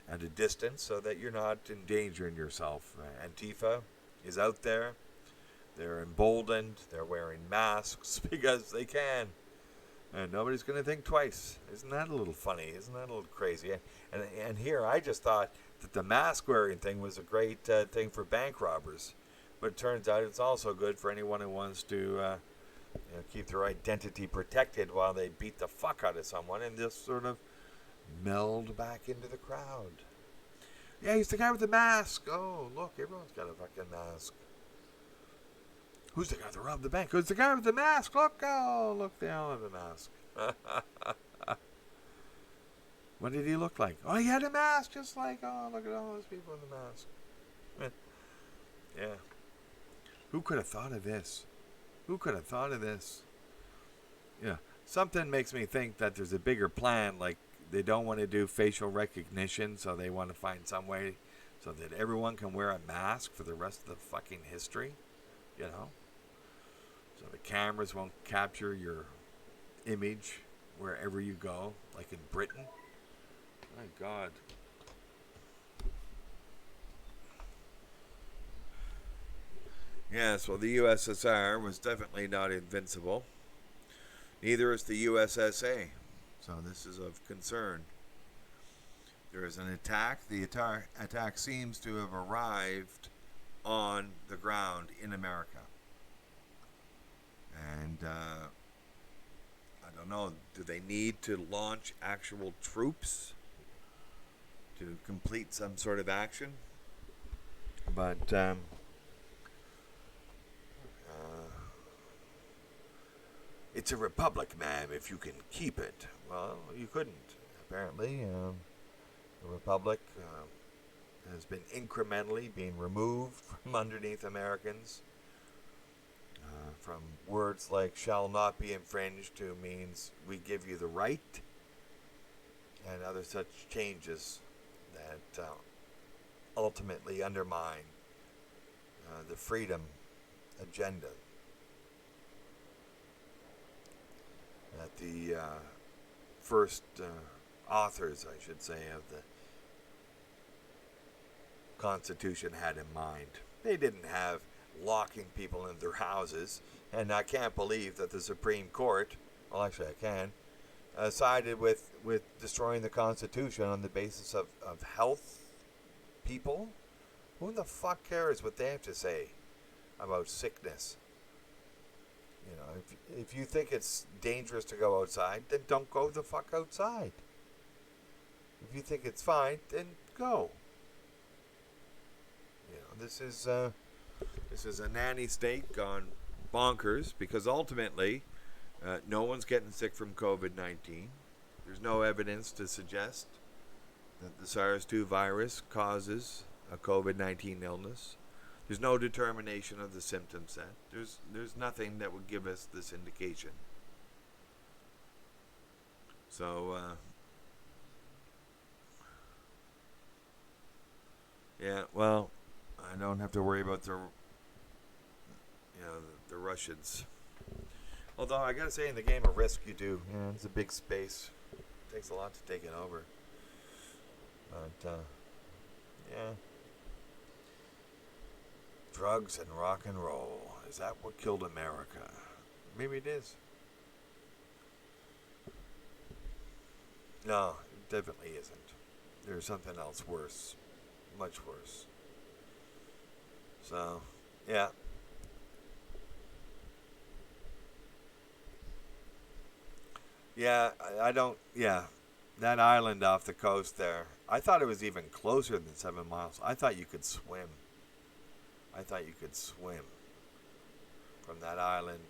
at a distance so that you're not endangering yourself. Antifa is out there. They're emboldened. They're wearing masks because they can. And nobody's going to think twice. Isn't that a little funny? Isn't that a little crazy? And here, I just thought that the mask wearing thing was a great thing for bank robbers. But it turns out it's also good for anyone who wants to keep their identity protected while they beat the fuck out of someone and just sort of meld back into the crowd. Yeah, he's the guy with the mask. Oh, look, everyone's got a fucking mask. Who's the guy that robbed the bank? Who's the guy with the mask? Look, oh, look, they all have a mask. What did he look like? Oh, he had a mask, just like, oh, look at all those people in the mask. Yeah. Who could have thought of this? Who could have thought of this? Yeah. Something makes me think that there's a bigger plan, like they don't want to do facial recognition, so they want to find some way so that everyone can wear a mask for the rest of the fucking history, you know? So the cameras won't capture your image wherever you go, like in Britain. My God. Yes, well, the USSR was definitely not invincible. Neither is the USSA. So this is of concern. There is an attack. The attack seems to have arrived on the ground in America. And I don't know, do they need to launch actual troops to complete some sort of action? But it's a republic, ma'am, if you can keep it. Well, you couldn't, apparently. The republic has been incrementally being removed from underneath Americans. From words like shall not be infringed to means we give you the right, and other such changes that ultimately undermine the freedom agenda that the first authors, I should say, of the Constitution had in mind. They didn't have locking people in their houses, and I can't believe that the Supreme Court, well, actually I can, sided with destroying the Constitution on the basis of health people. Who the fuck cares what they have to say about sickness? You know, if you think it's dangerous to go outside, then don't go the fuck outside. If you think it's fine, then go. You know, this is a nanny state gone bonkers, because ultimately no one's getting sick from COVID-19. There's no evidence to suggest that the SARS-2 virus causes a COVID-19 illness. There's no determination of the symptom set. There's nothing that would give us this indication. So, yeah, well, I don't have to worry about the Russians. Although I gotta say, in the game of Risk, you do. Yeah, it's a big space. It takes a lot to take it over. But yeah. Drugs and rock and roll. Is that what killed America? Maybe it is. No, it definitely isn't. There's something else worse. Much worse. So, yeah. Yeah, I don't, yeah. That island off the coast there, I thought it was even closer than 7 miles. I thought you could swim. From that island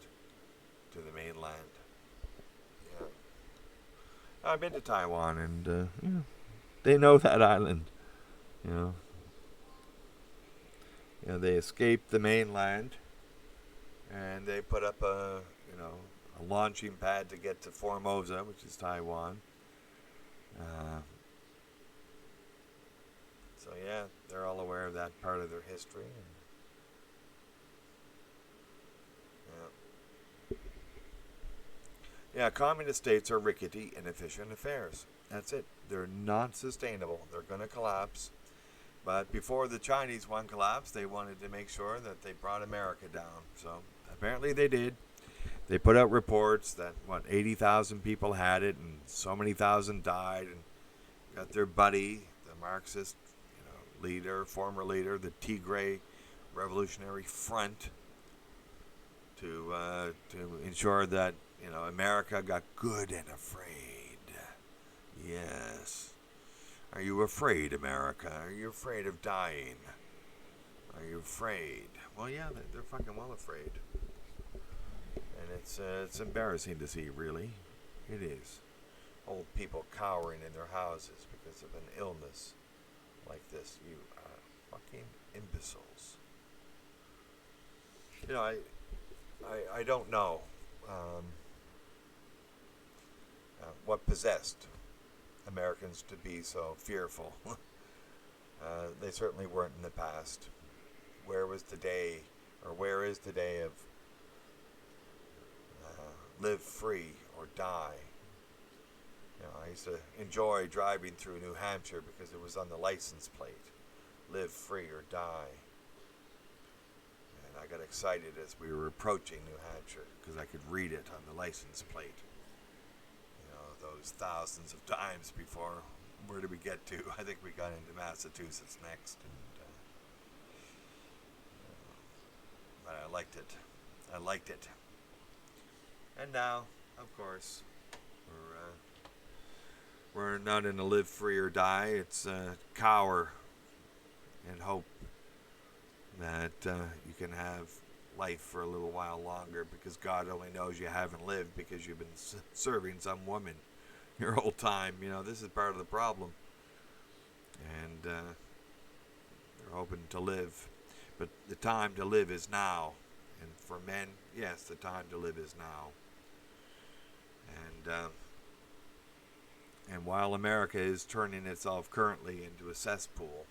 to the mainland. Yeah. I've been to Taiwan, and they know that island. You know, they escaped the mainland, and they put up a launching pad to get to Formosa, which is Taiwan. So yeah, they're all aware of that part of their history. Yeah, communist states are rickety, inefficient affairs. That's it. They're not sustainable. They're going to collapse. But before the Chinese one collapsed, they wanted to make sure that they brought America down. So apparently they did. They put out reports that, 80,000 people had it, and so many thousand died, and got their buddy, the Marxist former leader, the Tigray Revolutionary Front, to ensure that America got good and afraid. Yes. Are you afraid, America? Are you afraid of dying? Are you afraid? Well, yeah, they're fucking well afraid. And it's embarrassing to see, really. It is. Old people cowering in their houses because of an illness like this. You are fucking imbeciles. I don't know what possessed Americans to be so fearful. They certainly weren't in the past. Where is the day of live free or die? I used to enjoy driving through New Hampshire because it was on the license plate. Live free or die. And I got excited as we were approaching New Hampshire because I could read it on the license plate. Those thousands of times before. Where did we get to? I think we got into Massachusetts next. But I liked it. And now, of course, we're not in a live free or die. It's cower and hope that you can have life for a little while longer, because God only knows you haven't lived because you've been serving some woman your whole time. This is part of the problem. And they're hoping to live. But the time to live is now. And for men, yes, the time to live is now. And while America is turning itself currently into a cesspool,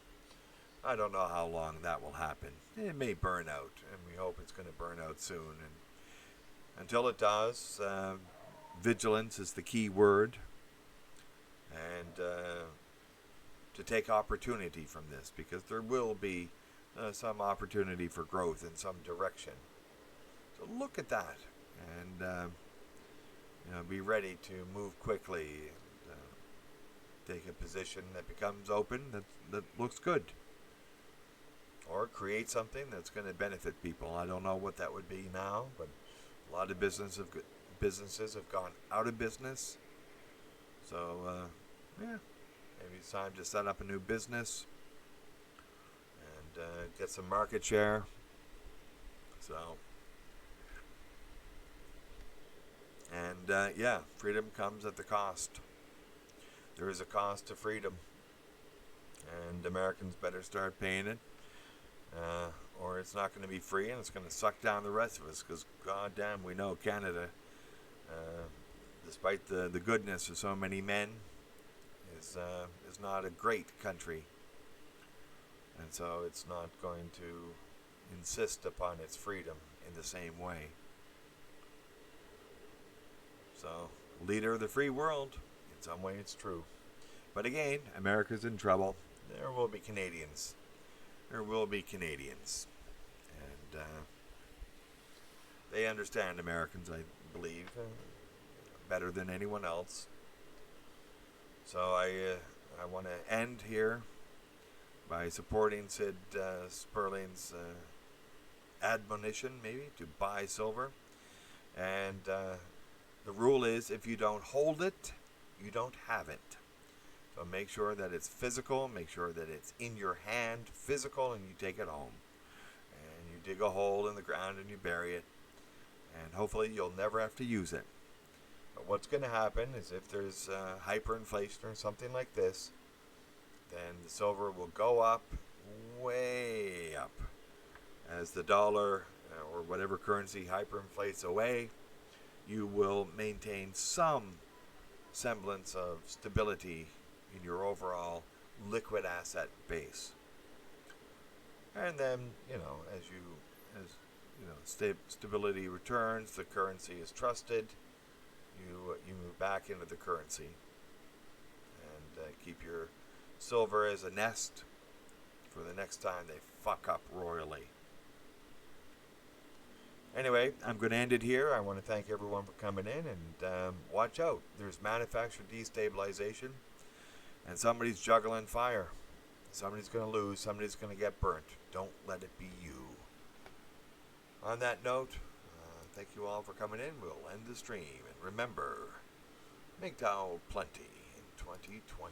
I don't know how long that will happen. It may burn out, and we hope it's going to burn out soon. And until it does, vigilance is the key word. And to take opportunity from this, because there will be some opportunity for growth in some direction. So look at that, and be ready to move quickly and take a position that becomes open, that looks good, or create something that's going to benefit people. I don't know what that would be now, but a lot of businesses have gone out of business. So maybe it's time to set up a new business and get some market share. So, and freedom comes at the cost. There is a cost to freedom, and Americans better start paying it, or it's not going to be free, and it's going to suck down the rest of us, because goddamn, we know Canada, despite the goodness of so many men, is not a great country, and so it's not going to insist upon its freedom in the same way. So, leader of the free world, in some way it's true. But again, America's in trouble. There will be Canadians. And they understand Americans, I believe, better than anyone else. So I want to end here by supporting Sid Sperling's admonition, maybe, to buy silver. And the rule is, if you don't hold it, you don't have it. So make sure that it's physical, make sure that it's in your hand, physical, and you take it home. And you dig a hole in the ground and you bury it. And hopefully you'll never have to use it. But what's going to happen is, if there's hyperinflation or something like this, then the silver will go up, way up. As the dollar or whatever currency hyperinflates away, you will maintain some semblance of stability in your overall liquid asset base. And then, as stability returns, the currency is trusted, you move back into the currency and keep your silver as a nest for the next time they fuck up royally. Anyway, I'm going to end it here. I want to thank everyone for coming in, and watch out. There's manufactured destabilization, and somebody's juggling fire. Somebody's going to lose. Somebody's going to get burnt. Don't let it be you. On that note, thank you all for coming in. We'll end the stream. And remember, MGTOW plenty in 2020.